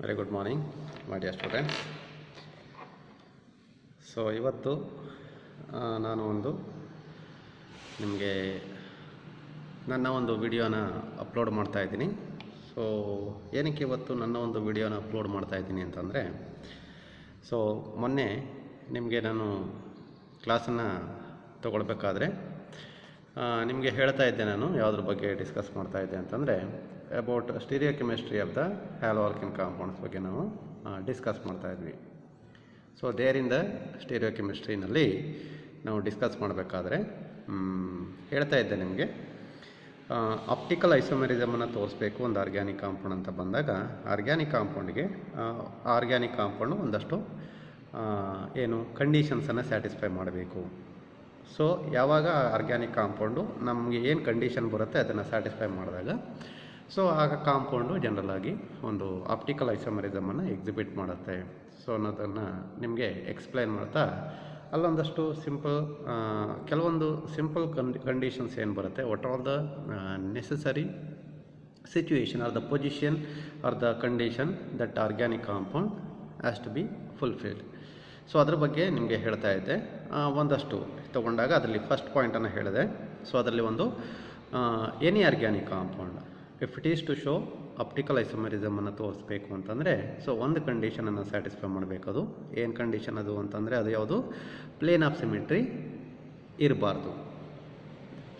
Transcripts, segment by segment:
Very good morning my dear students. So ಇವತ್ತು ನಾನು ನಿಮಗೆ ನನ್ನ ಒಂದು ವಿಡಿಯೋನ ಅಪ್ಲೋಡ್ ಮಾಡ್ತಾಯಿದ್ದೀನಿ. ಸೊ ಏನಕ್ಕೆ ಇವತ್ತು ನನ್ನ ಒಂದು ವಿಡಿಯೋನ ಅಪ್ಲೋಡ್ ಮಾಡ್ತಾಯಿದ್ದೀನಿ ಅಂತಂದರೆ, ಸೊ ಮೊನ್ನೆ ನಿಮಗೆ ನಾನು ಕ್ಲಾಸನ್ನು ತಗೊಳ್ಬೇಕಾದ್ರೆ ನಿಮಗೆ ಹೇಳ್ತಾ ಇದ್ದೆ, ನಾನು ಯಾವುದ್ರ ಬಗ್ಗೆ ಡಿಸ್ಕಸ್ ಮಾಡ್ತಾಯಿದ್ದೆ ಅಂತಂದರೆ about stereochemistry of the haloalkane compounds ಬಗ್ಗೆ ನಾವು ಡಿಸ್ಕಸ್ ಮಾಡ್ತಾಯಿದ್ವಿ. ಸೊ ದೇರಿಂದ ಸ್ಟೀರಿಯೋಕೆಮಿಸ್ಟ್ರಿನಲ್ಲಿ ನಾವು ಡಿಸ್ಕಸ್ ಮಾಡಬೇಕಾದ್ರೆ ಹೇಳ್ತಾ ಇದ್ದೆ ನಿಮಗೆ, ಆಪ್ಟಿಕಲ್ ಐಸೋಮೆರಿಸಮನ್ನು ತೋರಿಸ್ಬೇಕು ಒಂದು ಆರ್ಗ್ಯಾನಿಕ್ ಕಾಂಪೌಂಡ್ ಅಂತ ಬಂದಾಗ, ಆರ್ಗ್ಯಾನಿಕ್ ಕಾಂಪೌಂಡು ಒಂದಷ್ಟು ಕಂಡೀಷನ್ಸನ್ನು ಸ್ಯಾಟಿಸ್ಫೈ ಮಾಡಬೇಕು. ಸೊ ಯಾವಾಗ ಆರ್ಗ್ಯಾನಿಕ್ ಕಾಂಪೌಂಡು ನಮಗೆ ಏನು ಕಂಡೀಷನ್ ಬರುತ್ತೆ ಅದನ್ನು ಸ್ಯಾಟಿಸ್ಫೈ ಮಾಡಿದಾಗ, ಸೊ ಆಗ ಕಾಂಪೌಂಡು ಜನರಲಾಗಿ ಒಂದು ಆಪ್ಟಿಕಲ್ ಐಸೋಮೆರಿಸಮನ್ನು ಎಕ್ಸಿಬಿಟ್ ಮಾಡುತ್ತೆ. ಸೊ ಅನ್ನೋದನ್ನು ನಿಮಗೆ ಎಕ್ಸ್ಪ್ಲೈನ್ ಮಾಡ್ತಾ, ಅಲ್ಲೊಂದಷ್ಟು ಕೆಲವೊಂದು ಸಿಂಪಲ್ ಕಂಡೀಷನ್ಸ್ ಏನು ಬರುತ್ತೆ, what all the necessary situation are the position are the condition that organic compound has to be fulfilled. So ಅದ್ರ ಬಗ್ಗೆ ನಿಮಗೆ ಹೇಳ್ತಾ ಇದ್ದೆ. ಒಂದಷ್ಟು ತೊಗೊಂಡಾಗ ಅದರಲ್ಲಿ ಫಸ್ಟ್ ಪಾಯಿಂಟನ್ನು ಹೇಳಿದೆ. ಸೊ ಅದರಲ್ಲಿ ಒಂದು any organic compound if it is to show optical ಐಸೋಮೆರಿಸಮನ್ನು ತೋರಿಸ್ಬೇಕು ಅಂತಂದರೆ, ಸೊ ಒಂದು ಕಂಡೀಷನನ್ನು ಸ್ಯಾಟಿಸ್ಫೈ ಮಾಡಬೇಕು. ಅದು ಏನು ಕಂಡೀಷನ್ ಅದು ಅಂತಂದರೆ, ಅದು ಯಾವುದು, ಪ್ಲೇನ್ ಆಫ್ ಸಿಮಿಟ್ರಿ ಇರಬಾರ್ದು.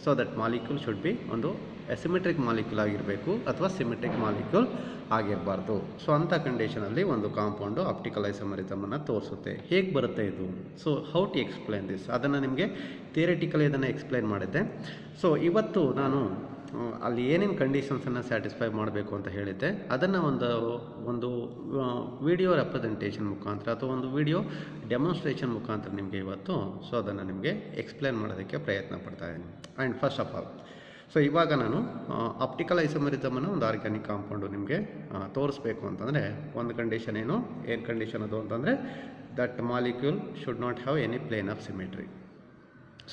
So that molecule should be ಒಂದು ಅಸಿಮೆಟ್ರಿಕ್ ಮಾಲಿಕ್ಯೂಲ್ ಆಗಿರಬೇಕು ಅಥವಾ ಸಿಮೆಟ್ರಿಕ್ ಮಾಲಿಕ್ಯೂಲ್ ಆಗಿರಬಾರ್ದು. ಸೊ ಅಂಥ ಕಂಡೀಷನಲ್ಲಿ ಒಂದು ಕಾಂಪೌಂಡು ಆಪ್ಟಿಕಲ್ ಐಸೋಮೆರಿಸಮನ್ನು ತೋರಿಸುತ್ತೆ. ಹೇಗೆ ಬರುತ್ತೆ ಇದು? So how to explain this, ಅದನ್ನು ನಿಮಗೆ ಥಿಯರಿಟಿಕಲಿ ಅದನ್ನು ಎಕ್ಸ್ಪ್ಲೈನ್ ಮಾಡಿದ್ದೆ. ಸೊ ಇವತ್ತು ನಾನು ಅಲ್ಲಿ ಏನೇನು ಕಂಡೀಷನ್ಸನ್ನು ಸ್ಯಾಟಿಸ್ಫೈ ಮಾಡಬೇಕು ಅಂತ ಹೇಳಿದ್ದೆ, ಅದನ್ನು ಒಂದು ವಿಡಿಯೋ ರೆಪ್ರೆಸೆಂಟೇಷನ್ ಮುಖಾಂತರ ಅಥವಾ ಒಂದು ವಿಡಿಯೋ ಡೆಮಾನ್ಸ್ಟ್ರೇಷನ್ ಮುಖಾಂತರ ನಿಮಗೆ ಇವತ್ತು ಸೊ ಅದನ್ನು ನಿಮಗೆ ಎಕ್ಸ್ಪ್ಲೈನ್ ಮಾಡೋದಕ್ಕೆ ಪ್ರಯತ್ನ ಪಡ್ತಾ ಇದ್ದೀನಿ. And first of all, so ಇವಾಗ ನಾನು ಆಪ್ಟಿಕಲ್ ಐಸೋಮೆರಿಸಮನ್ನು ಒಂದು ಆರ್ಗ್ಯಾನಿಕ್ ಕಾಂಪೌಂಡು ನಿಮಗೆ ತೋರಿಸ್ಬೇಕು ಅಂತಂದರೆ ಒಂದು ಕಂಡೀಷನ್ ಏನು ಕಂಡೀಷನ್ ಅದು ಅಂತಂದರೆ, that molecule should not have any plane of symmetry.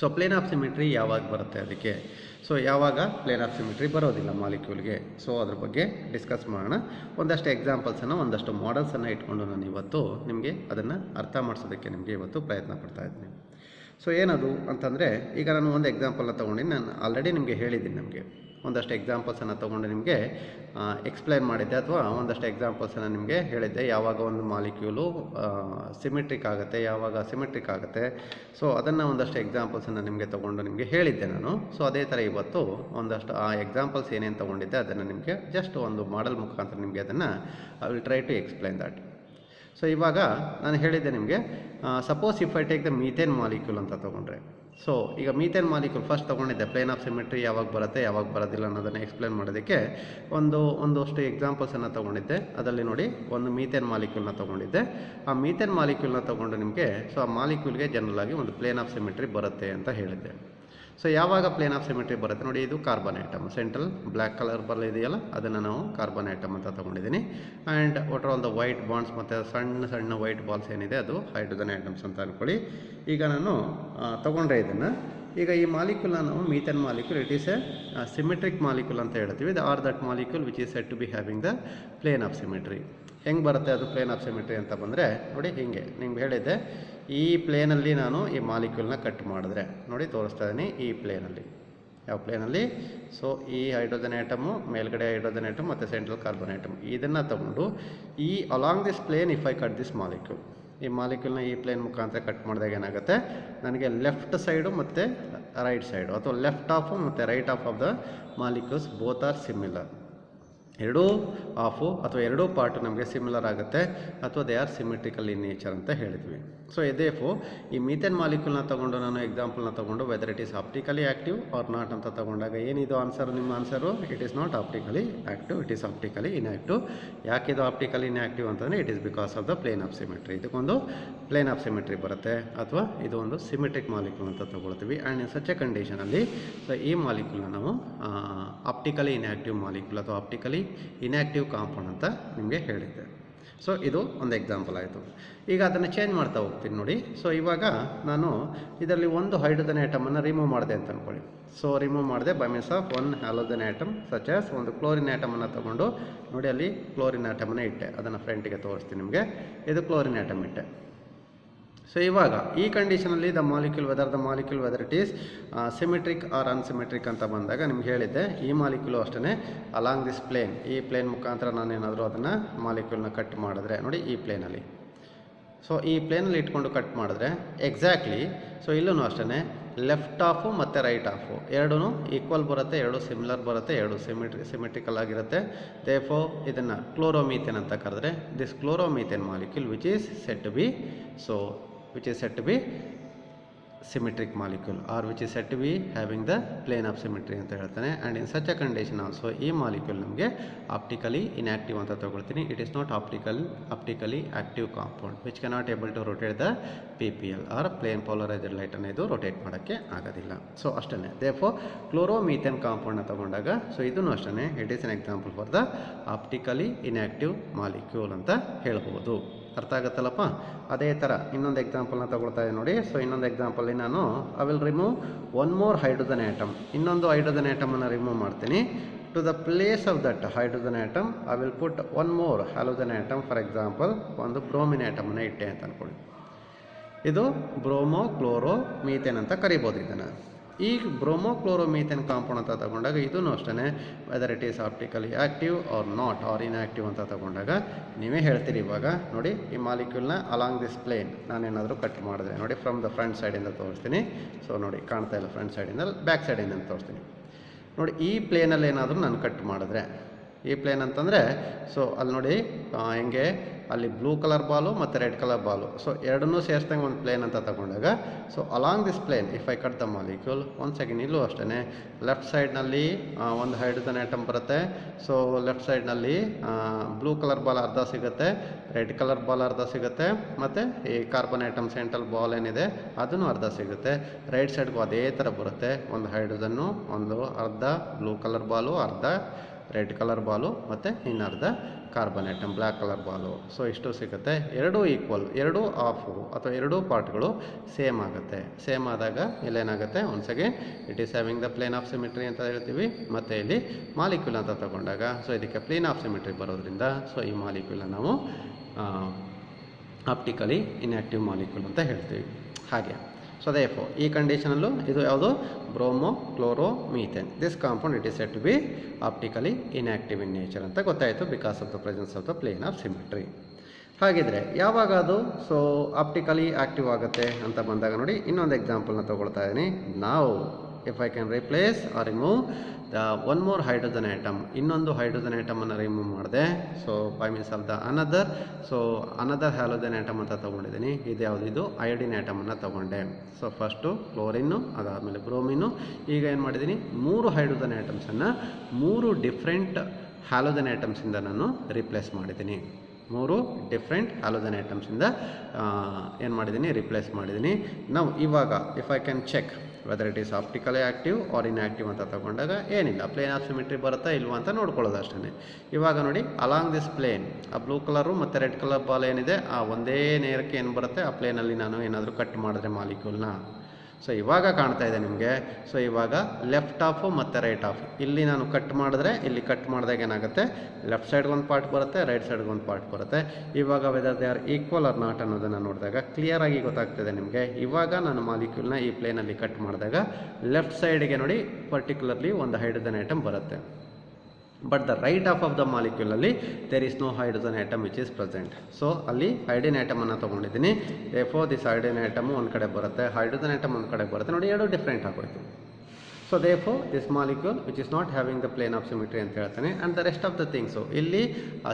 So plane of symmetry ಯಾವಾಗ ಬರುತ್ತೆ ಅದಕ್ಕೆ? ಸೊ ಯಾವಾಗ ಪ್ಲೇನ್ ಆಫ್ ಸಿಮಿಟ್ರಿ ಬರೋದಿಲ್ಲ ಮಾಲಿಕ್ಯೂಲ್ಗೆ? ಸೊ ಅದ್ರ ಬಗ್ಗೆ ಡಿಸ್ಕಸ್ ಮಾಡೋಣ. ಒಂದಷ್ಟು ಎಕ್ಸಾಂಪಲ್ಸನ್ನು, ಒಂದಷ್ಟು ಮಾಡೆಲ್ಸನ್ನು ಇಟ್ಕೊಂಡು ನಾನು ಇವತ್ತು ನಿಮಗೆ ಅದನ್ನು ಅರ್ಥ ಮಾಡಿಸೋದಕ್ಕೆ ನಿಮಗೆ ಇವತ್ತು ಪ್ರಯತ್ನ ಪಡ್ತಾ ಇದ್ದೀನಿ. ಸೊ ಏನದು ಅಂತಂದರೆ, ಈಗ ನಾನು ಒಂದು ಎಕ್ಸಾಂಪಲ್ನ ತೊಗೊಂಡು ನಾನು ಆಲ್ರೆಡಿ ನಿಮಗೆ ಹೇಳಿದ್ದೀನಿ, ನಮಗೆ ಒಂದಷ್ಟು ಎಕ್ಸಾಂಪಲ್ಸನ್ನು ತೊಗೊಂಡು ನಿಮಗೆ ಎಕ್ಸ್ಪ್ಲೈನ್ ಮಾಡಿದ್ದೆ, ಅಥವಾ ಒಂದಷ್ಟು ಎಕ್ಸಾಂಪಲ್ಸನ್ನು ನಿಮಗೆ ಹೇಳಿದ್ದೆ, ಯಾವಾಗ ಒಂದು ಮಾಲಿಕ್ಯೂಲು ಸಿಮೆಟ್ರಿಕ್ ಆಗುತ್ತೆ, ಯಾವಾಗ ಅಸಿಮೆಟ್ರಿಕ್ ಆಗುತ್ತೆ. ಸೊ ಅದನ್ನು ಒಂದಷ್ಟು ಎಕ್ಸಾಂಪಲ್ಸನ್ನು ನಿಮಗೆ ತೊಗೊಂಡು ನಿಮಗೆ ಹೇಳಿದ್ದೆ ನಾನು. ಸೊ ಅದೇ ಥರ ಇವತ್ತು ಒಂದಷ್ಟು ಆ ಎಕ್ಸಾಂಪಲ್ಸ್ ಏನೇನು ತೊಗೊಂಡಿದ್ದೆ ಅದನ್ನು ನಿಮಗೆ ಜಸ್ಟ್ ಒಂದು ಮಾಡೆಲ್ ಮುಖಾಂತರ ನಿಮಗೆ ಅದನ್ನು I will try to explain that. So ಇವಾಗ ನಾನು ಹೇಳಿದ್ದೆ ನಿಮಗೆ, suppose if I take the methane molecule ಅಂತ ತೊಗೊಂಡ್ರೆ, ಸೊ ಈಗ ಮೀಥೇನ್ ಮಾಲಿಕ್ಯೂಲ್ ಫಸ್ಟ್ ತೊಗೊಂಡಿದ್ದೆ, ಪ್ಲೇನ್ ಆಫ್ ಸಿಮೆಟ್ರಿ ಯಾವಾಗ ಬರುತ್ತೆ ಯಾವಾಗ ಬರೋದಿಲ್ಲ ಅನ್ನೋದನ್ನು ಎಕ್ಸ್ಪ್ಲೇನ್ ಮಾಡೋದಕ್ಕೆ ಒಂದಷ್ಟು ಎಕ್ಸಾಂಪಲ್ಸನ್ನು ತೊಗೊಂಡಿದ್ದೆ. ಅದರಲ್ಲಿ ನೋಡಿ, ಒಂದು ಮೀಥೇನ್ ಮಾಲಿಕ್ಯೂಲ್ನ ತೊಗೊಂಡಿದ್ದೆ. ಆ ಮೀಥೇನ್ ಮಾಲಿಕ್ಯೂಲ್ನ ತೊಗೊಂಡು ನಿಮಗೆ, ಸೊ ಆ ಮಾಲಿಕ್ಯೂಲ್ಗೆ ಜನರಲಾಗಿ ಒಂದು ಪ್ಲೇನ್ ಆಫ್ ಸಿಮೆಟ್ರಿ ಬರುತ್ತೆ ಅಂತ ಹೇಳಿದ್ದೆ. ಸೊ ಯಾವಾಗ ಪ್ಲೇನ್ ಆಫ್ ಸಿಮೆಟ್ರಿ ಬರುತ್ತೆ ನೋಡಿ, ಇದು carbon atom, central black colour ಇದೆಯಲ್ಲ, ಅದನ್ನು ನಾವು ಕಾರ್ಬನ್ ಐಟಮ್ ಅಂತ ತೊಗೊಂಡಿದ್ದೀನಿ. And what are all the white bonds ಮತ್ತು ಸಣ್ಣ ಸಣ್ಣ ವೈಟ್ ಬಾಲ್ಸ್ ಏನಿದೆ ಅದು ಹೈಡ್ರೋಜನ್ ಐಟಮ್ಸ್ ಅಂತ ಅಂದ್ಕೊಳ್ಳಿ. ಈಗ ನಾನು ತೊಗೊಂಡ್ರೆ ಇದನ್ನು, ಈಗ ಈ ಮಾಲಿಕ್ಯೂಲ್ನ ನಾವು methane molecule, it is a symmetric molecule ಅಂತ ಹೇಳ್ತೀವಿ. Or that molecule which is said to be having the plane of symmetry. ಹೆಂಗೆ ಬರುತ್ತೆ ಅದು ಪ್ಲೇನ್ ಆಫ್ ಸಿಮೆಟ್ರಿ ಅಂತ ಬಂದರೆ ನೋಡಿ, ಹೀಗೆ ನಿಮ್ಗೆ ಹೇಳಿದ್ದೆ, ಈ ಪ್ಲೇನಲ್ಲಿ ನಾನು ಈ ಮಾಲಿಕ್ಯೂಲ್ನ ಕಟ್ ಮಾಡಿದ್ರೆ ನೋಡಿ, ತೋರಿಸ್ತಾ ಇದ್ದೀನಿ ಈ ಪ್ಲೇನಲ್ಲಿ. ಯಾವ ಪ್ಲೇನಲ್ಲಿ? ಸೊ ಈ ಹೈಡ್ರೋಜನ್ ಐಟಮು, ಮೇಲ್ಗಡೆ ಹೈಡ್ರೋಜನ್ ಐಟಮ್ ಮತ್ತು ಸೆಂಟ್ರಲ್ ಕಾರ್ಬನ್ ಐಟಮ್, ಇದನ್ನು ತಗೊಂಡು ಈ along this plane if I cut this molecule, ಈ ಮಾಲಿಕ್ಯೂಲ್ನ ಈ ಪ್ಲೇನ್ ಮುಖಾಂತರ ಕಟ್ ಮಾಡಿದಾಗ ಏನಾಗುತ್ತೆ, ನನಗೆ ಲೆಫ್ಟ್ ಸೈಡು ಮತ್ತು ರೈಟ್ ಸೈಡು, ಅಥವಾ ಲೆಫ್ಟ್ ಆಫು ಮತ್ತು right of the molecules both are similar. ಎರಡೂ ಆಫು ಅಥವಾ ಎರಡೂ ಪಾರ್ಟು ನಮಗೆ ಸಿಮಿಲರ್ ಆಗುತ್ತೆ, ಅಥವಾ they are symmetrical in nature ಅಂತ ಹೇಳಿದ್ವಿ. ಸೊ ಇದೇಫು ಈ ಮೀಥೇನ್ ಮಾಲಿಕ್ಯೂಲ್ನ ತೊಗೊಂಡು ನಾನು ಎಕ್ಸಾಂಪಲ್ನ ತೊಗೊಂಡು whether it is optically active or not ಅಂತ ತೊಗೊಂಡಾಗ ಏನಿದು ಆನ್ಸರು, ನಿಮ್ಮ answer it is not optically active, it is optically inactive. ಯಾಕಿದು ಆಪ್ಟಿಕಲಿ ಇನ್ಆ್ಯಕ್ಟಿವ್ ಅಂತಂದರೆ, it is because of the plane of symmetry. ಇದಕ್ಕೊಂದು ಪ್ಲೇನ್ ಆಫ್ ಸಿಮೆಟ್ರಿ ಬರುತ್ತೆ, ಅಥವಾ ಇದು ಒಂದು ಸಿಮೆಟ್ರಿಕ್ ಮಾಲಿಕ್ಯೂಲ್ ಅಂತ ತೊಗೊಳ್ತೀವಿ. ಆ್ಯಂಡ್ ಇನ್ ಸಚ್ ಎ ಕಂಡೀಷನಲ್ಲಿ, ಸೊ ಈ ಮಾಲಿಕ್ಯೂಲ್ನ ನಾವು ಆಪ್ಟಿಕಲಿ ಇನ್ಆ್ಯಕ್ಟಿವ್ ಮಾಲಿಕ್ಯೂಲ್ ಅಥವಾ ಆಪ್ಟಿಕಲಿ ಇನ್ಆ್ಯಕ್ಟಿವ್ ಕಾಂಪೌಂಡ್ ಅಂತ ನಿಮಗೆ ಹೇಳಿದ್ದೆ. ಸೊ ಇದು ಒಂದು ಎಕ್ಸಾಂಪಲ್ ಆಯಿತು. ಈಗ ಅದನ್ನು ಚೇಂಜ್ ಮಾಡ್ತಾ ಹೋಗ್ತೀನಿ ನೋಡಿ. ಸೊ ಇವಾಗ ನಾನು ಇದರಲ್ಲಿ ಒಂದು ಹೈಡ್ರೋಜನ್ ಆಟಮನ್ನು ರಿಮೂವ್ ಮಾಡಿದೆ ಅಂತ ಅಂದ್ಕೊಳ್ಳಿ. ಸೊ ರಿಮೂವ್ ಮಾಡಿದೆ by means of one halogen atom such as ಒಂದು ಕ್ಲೋರಿನ್ ಆಟಮನ್ನು ತೊಗೊಂಡು ನೋಡಿ ಅಲ್ಲಿ ಕ್ಲೋರಿನ್ ಆಟಮನ್ನು ಇಟ್ಟೆ. ಅದನ್ನು ಫ್ರಂಟಿಗೆ ತೋರಿಸ್ತೀನಿ ನಿಮಗೆ. ಇದು ಕ್ಲೋರಿನ್ ಆಟಮ್ ಇಟ್ಟೆ. ಸೊ ಇವಾಗ ಈ ಕಂಡೀಷನಲ್ಲಿ the molecule whether it is symmetric or unsymmetric ಅಂತ ಬಂದಾಗ ನಿಮ್ಗೆ ಹೇಳಿದ್ದೆ ಈ ಮಾಲಿಕ್ಯೂಲು ಅಷ್ಟೇ ಅಲಾಂಗ್ ದಿಸ್ ಪ್ಲೇನ್, ಈ ಪ್ಲೇನ್ ಮುಖಾಂತರ ನಾನೇನಾದರೂ ಅದನ್ನು ಮಾಲಿಕ್ಯೂಲ್ನ ಕಟ್ ಮಾಡಿದ್ರೆ ನೋಡಿ ಈ ಪ್ಲೇನಲ್ಲಿ. ಸೊ ಈ ಪ್ಲೇನಲ್ಲಿ ಇಟ್ಕೊಂಡು ಕಟ್ ಮಾಡಿದ್ರೆ ಎಕ್ಸಾಕ್ಟ್ಲಿ ಸೊ ಇಲ್ಲೂ ಅಷ್ಟೇ ಲೆಫ್ಟ್ ಆಫು ಮತ್ತು ರೈಟ್ ಆಫು ಎರಡೂ ಈಕ್ವಲ್ ಬರುತ್ತೆ, ಎರಡು ಸಿಮಿಲರ್ ಬರುತ್ತೆ, ಎರಡು ಸಿಮೆಟ್ರಿಕಲ್ ಆಗಿರುತ್ತೆ. ದೇರ್ಫೋರ್ ಇದನ್ನು ಕ್ಲೋರೋಮೀಥೇನ್ ಅಂತ ಕರೆದ್ರೆ this chloromethane molecule which is set to be symmetric molecule or which is said to be having the plane of symmetry ಅಂತ ಹೇಳ್ತಾನೆ. And in such a condition also ಈ molecule ನಮಗೆ optically inactive ಅಂತ ತಗೊಳ್ತೀನಿ. It is not optically active compound which cannot able to rotate the PPL or plane polarised light ಅನ್ನು ಇದು rotate ಮಾಡೋಕ್ಕೆ ಆಗೋದಿಲ್ಲ. ಸೊ ಅಷ್ಟೇ ದೇರ್ಫೋರ್ ಕ್ಲೋರೋಮೀಥೇನ್ ಕಾಂಪೌಂಡ್ನ ತಗೊಂಡಾಗ ಸೊ ಇದೂ ಅಷ್ಟೇ it is an example for the optically inactive molecule ಅಂತ ಹೇಳ್ಬೋದು. ಅರ್ಥ ಆಗುತ್ತಲ್ಲಪ್ಪ. ಅದೇ ಥರ ಇನ್ನೊಂದು ಎಕ್ಸಾಂಪಲ್ನ ತಗೊಳ್ತಾ ಇದೆ ನೋಡಿ. ಸೊ ಇನ್ನೊಂದು ಎಕ್ಸಾಂಪಲ್ಲಿ ನಾನು I will remove one more hydrogen atom, ಇನ್ನೊಂದು ಹೈಡ್ರೋಜನ್ ಆಟಮನ್ನು ರಿಮೂವ್ ಮಾಡ್ತೀನಿ. To the place of that hydrogen atom I will put one more halogen atom. For example ಒಂದು ಬ್ರೋಮಿನ್ ಆಟಮನ್ನು ಇಟ್ಟೆ ಅಂತ ಅಂದ್ಕೊಳ್ಳಿ. ಇದು ಬ್ರೋಮೋ ಕ್ಲೋರೋ ಮೀಥೇನ್ ಅಂತ ಕರಿಬೋದು ಇದನ್ನು. ಈ ಬ್ರೋಮೋ ಕ್ಲೋರೋಮೀಥೇನ್ ಕಾಂಪೌಂಡ್ ಅಂತ ತಗೊಂಡಾಗ ಇದೂ ಅಷ್ಟೇ whether it is optically active or not or inactive ಅಂತ ತಗೊಂಡಾಗ ನೀವೇ ಹೇಳ್ತೀರಿ. ಇವಾಗ ನೋಡಿ ಈ ಮಾಲಿಕ್ಯೂಲ್ನ ಅಲಾಂಗ್ ದಿಸ್ ಪ್ಲೇನ್ ನಾನೇನಾದರೂ ಕಟ್ ಮಾಡಿದ್ರೆ ನೋಡಿ ಫ್ರಮ್ ದ ಫ್ರಂಟ್ ಸೈಡಿಂದ ತೋರಿಸ್ತೀನಿ. ಸೊ ನೋಡಿ ಕಾಣ್ತಾ ಇಲ್ಲ, ಫ್ರಂಟ್ ಸೈಡಿಂದ ಬ್ಯಾಕ್ ಸೈಡಿಂದ ತೋರಿಸ್ತೀನಿ ನೋಡಿ. ಈ ಪ್ಲೇನಲ್ಲಿ ಏನಾದರೂ ನಾನು ಕಟ್ ಮಾಡಿದ್ರೆ ಈ ಪ್ಲೇನ್ ಅಂತಂದರೆ ಸೊ ಅಲ್ಲಿ ನೋಡಿ ಹೆಂಗೆ ಅಲ್ಲಿ ಬ್ಲೂ ಕಲರ್ ಬಾಲು ಮತ್ತು ರೆಡ್ ಕಲರ್ ಬಾಲು ಸೊ ಎರಡನ್ನೂ ಸೇರಿಸ್ದಂಗೆ ಒಂದು ಪ್ಲೇನ್ ಅಂತ ತಗೊಂಡಾಗ so along this plane if I cut the molecule one second ಇಲ್ಲೂ ಅಷ್ಟೇ ಲೆಫ್ಟ್ ಸೈಡ್ನಲ್ಲಿ ಒಂದು ಹೈಡ್ರೋಜನ್ ಆಟಮ್ ಬರುತ್ತೆ. ಸೊ ಲೆಫ್ಟ್ ಸೈಡ್ನಲ್ಲಿ ಬ್ಲೂ ಕಲರ್ ಬಾಲ್ ಅರ್ಧ ಸಿಗುತ್ತೆ, ರೆಡ್ ಕಲರ್ ಬಾಲ್ ಅರ್ಧ ಸಿಗುತ್ತೆ, ಮತ್ತು ಈ ಕಾರ್ಬನ್ ಆಟಮ್ ಸೆಂಟ್ರಲ್ ಬಾಲ್ ಏನಿದೆ ಅದನ್ನು ಅರ್ಧ ಸಿಗುತ್ತೆ. ರೈಟ್ ಸೈಡ್ಗೂ ಅದೇ ಥರ ಬರುತ್ತೆ, ಒಂದು ಹೈಡ್ರೋಜನ್ನು, ಒಂದು ಅರ್ಧ ಬ್ಲೂ ಕಲರ್ ಬಾಲು, ಅರ್ಧ ರೆಡ್ ಕಲರ್ ಬಾಲು ಮತ್ತು ಇನ್ನರ್ಧ carbon atom black colour ball. So ಇಷ್ಟು ಸಿಗುತ್ತೆ. ಎರಡೂ ಈಕ್ವಲ್, ಎರಡೂ ಆಫು ಅಥವಾ ಎರಡೂ ಪಾರ್ಟ್ಗಳು ಸೇಮ್ ಆಗುತ್ತೆ. ಸೇಮ್ ಆದಾಗ ಇಲ್ಲೇನಾಗುತ್ತೆ ಒಂದ್ಸಗೆ it is having the plane of symmetry ಅಂತ ಹೇಳ್ತೀವಿ. ಮತ್ತು ಇಲ್ಲಿ ಮಾಲಿಕ್ಯೂಲ್ ಅಂತ ತಗೊಂಡಾಗ ಸೊ ಇದಕ್ಕೆ ಪ್ಲೇನ್ ಆಫ್ ಸಿಮಿಟ್ರಿ ಬರೋದ್ರಿಂದ ಸೊ ಈ ಮಾಲಿಕ್ಯೂಲ್ನ ನಾವು ಆಪ್ಟಿಕಲಿ ಇನ್ಆಕ್ಟಿವ್ ಮಾಲಿಕ್ಯೂಲ್ ಅಂತ ಹೇಳ್ತೀವಿ. ಹಾಗೆ ಸೊ ದೇರ್ಫೋರ್ ಈ ಕಂಡೀಷನಲ್ಲೂ ಇದು ಯಾವುದು bromo chloro methane this compound it is set to be optically inactive in nature ಅಂತ ಗೊತ್ತಾಯಿತು because of the presence of the plane of symmetry. ಹಾಗಿದ್ರೆ ಯಾವಾಗ ಅದು ಸೊ ಆಪ್ಟಿಕಲಿ ಆಕ್ಟಿವ್ ಆಗುತ್ತೆ ಅಂತ ಬಂದಾಗ ನೋಡಿ ಇನ್ನೊಂದು ಎಕ್ಸಾಂಪಲ್ನ ತಗೊಳ್ತಾ ಇದ್ದೀನಿ. ನಾವು if I can replace or remove the one more hydrogen atom, ಇನ್ನೊಂದು ಹೈಡ್ರೋಜನ್ ಆಟಮನ್ನು ರಿಮೂವ್ ಮಾಡಿದೆ. So by means of the another halogen atom ಅಂತ ತೊಗೊಂಡಿದ್ದೀನಿ. ಇದು ಯಾವುದು, ಇದು ಅಯೋಡಿನ್ ಆಟಮನ್ನು ತೊಗೊಂಡೆ. ಸೊ ಫಸ್ಟು ಕ್ಲೋರಿನ್ನು, ಅದಾದಮೇಲೆ ಬ್ರೋಮಿನ್ನು. ಈಗ ಏನು ಮಾಡಿದ್ದೀನಿ, 3 ಹೈಡ್ರೋಜನ್ ಆಟಮ್ಸನ್ನು 3 ಡಿಫ್ರೆಂಟ್ ಹ್ಯಾಲೋಜನ್ ಆಟಮ್ಸಿಂದ ನಾನು ರಿಪ್ಲೇಸ್ ಮಾಡಿದ್ದೀನಿ. 3 ಡಿಫ್ರೆಂಟ್ ಹ್ಯಾಲೋಜನ್ ಆಟಮ್ಸಿಂದ ಏನು ಮಾಡಿದ್ದೀನಿ, ರಿಪ್ಲೇಸ್ ಮಾಡಿದ್ದೀನಿ. ನಾವು ಇವಾಗ if I can check whether it is optically active or inactive ಅಂತ ತಗೊಂಡಾಗ ಏನಿಲ್ಲ, ಪ್ಲೇನ್ ಆಫ್ ಸಿಮಿಟ್ರಿ ಬರುತ್ತಾ ಇಲ್ವಾ ಅಂತ ನೋಡ್ಕೊಳ್ಳೋದು ಅಷ್ಟೇ. ಇವಾಗ ನೋಡಿ ಅಲಾಂಗ್ ದಿಸ್ ಪ್ಲೇನ್ ಆ ಬ್ಲೂ ಕಲರು ಮತ್ತು ರೆಡ್ ಕಲರ್ ಬಾಲ್ ಏನಿದೆ ಆ ಒಂದೇ ನೇರಕ್ಕೆ ಏನು ಬರುತ್ತೆ ಆ ಪ್ಲೇನಲ್ಲಿ ನಾನು ಏನಾದರೂ ಕಟ್ ಮಾಡಿದ್ರೆ ಮಾಲಿಕ್ಯೂಲ್ನ ಸೊ ಇವಾಗ ಕಾಣ್ತಾ ಇದೆ ನಿಮಗೆ. ಸೊ ಇವಾಗ ಲೆಫ್ಟ್ ಆಫು ಮತ್ತು ರೈಟ್ ಆಫ್ ಇಲ್ಲಿ ನಾನು ಕಟ್ ಮಾಡಿದ್ರೆ ಇಲ್ಲಿ ಕಟ್ ಮಾಡಿದಾಗ ಏನಾಗುತ್ತೆ, ಲೆಫ್ಟ್ ಸೈಡ್ಗೆ ಒಂದು ಪಾರ್ಟ್ ಬರುತ್ತೆ, ರೈಟ್ ಸೈಡ್ಗೆ ಒಂದು ಪಾರ್ಟ್ ಬರುತ್ತೆ. ಇವಾಗ whether they are equal or not ಅನ್ನೋದನ್ನು ನೋಡಿದಾಗ ಕ್ಲಿಯರಾಗಿ ಗೊತ್ತಾಗ್ತದೆ ನಿಮಗೆ. ಇವಾಗ ನಾನು ಮಾಲಿಕ್ಯೂಲ್ನ ಈ ಪ್ಲೇನಲ್ಲಿ ಕಟ್ ಮಾಡಿದಾಗ ಲೆಫ್ಟ್ ಸೈಡ್ಗೆ ನೋಡಿ ಪರ್ಟಿಕ್ಯುಲರ್ಲಿ ಒಂದು ಹೈಡ್ರೋಜನ್ ಆಟಮ್ ಬರುತ್ತೆ. But the right of the ಮಾಲಿಕ್ಯೂಲಲ್ಲಿ there is no hydrogen atom which is present. So ಅಲ್ಲಿ ಹೈಡ್ರೋಜನ್ ಆಟಮನ್ನು ತೊಗೊಂಡಿದ್ದೀನಿ. ದೇರ್ಫೋರ್ ದಿಸ್ ಹೈಡ್ರೋಜನ್ ಆಟಮು ಒಂದು ಕಡೆ ಬರುತ್ತೆ, ಹೈಡ್ರೋಜನ್ ಆಟಮ್ ಒಂದು ಕಡೆ ಬರುತ್ತೆ. ನೋಡಿ ಎರಡು ಡಿಫ್ರೆಂಟ್ ಆಗೋಯ್ತು. So therefore this molecule which is not having the plane of symmetry ಅಂತ ಹೇಳ್ತಾನೆ. And the rest of the things ಇಲ್ಲಿ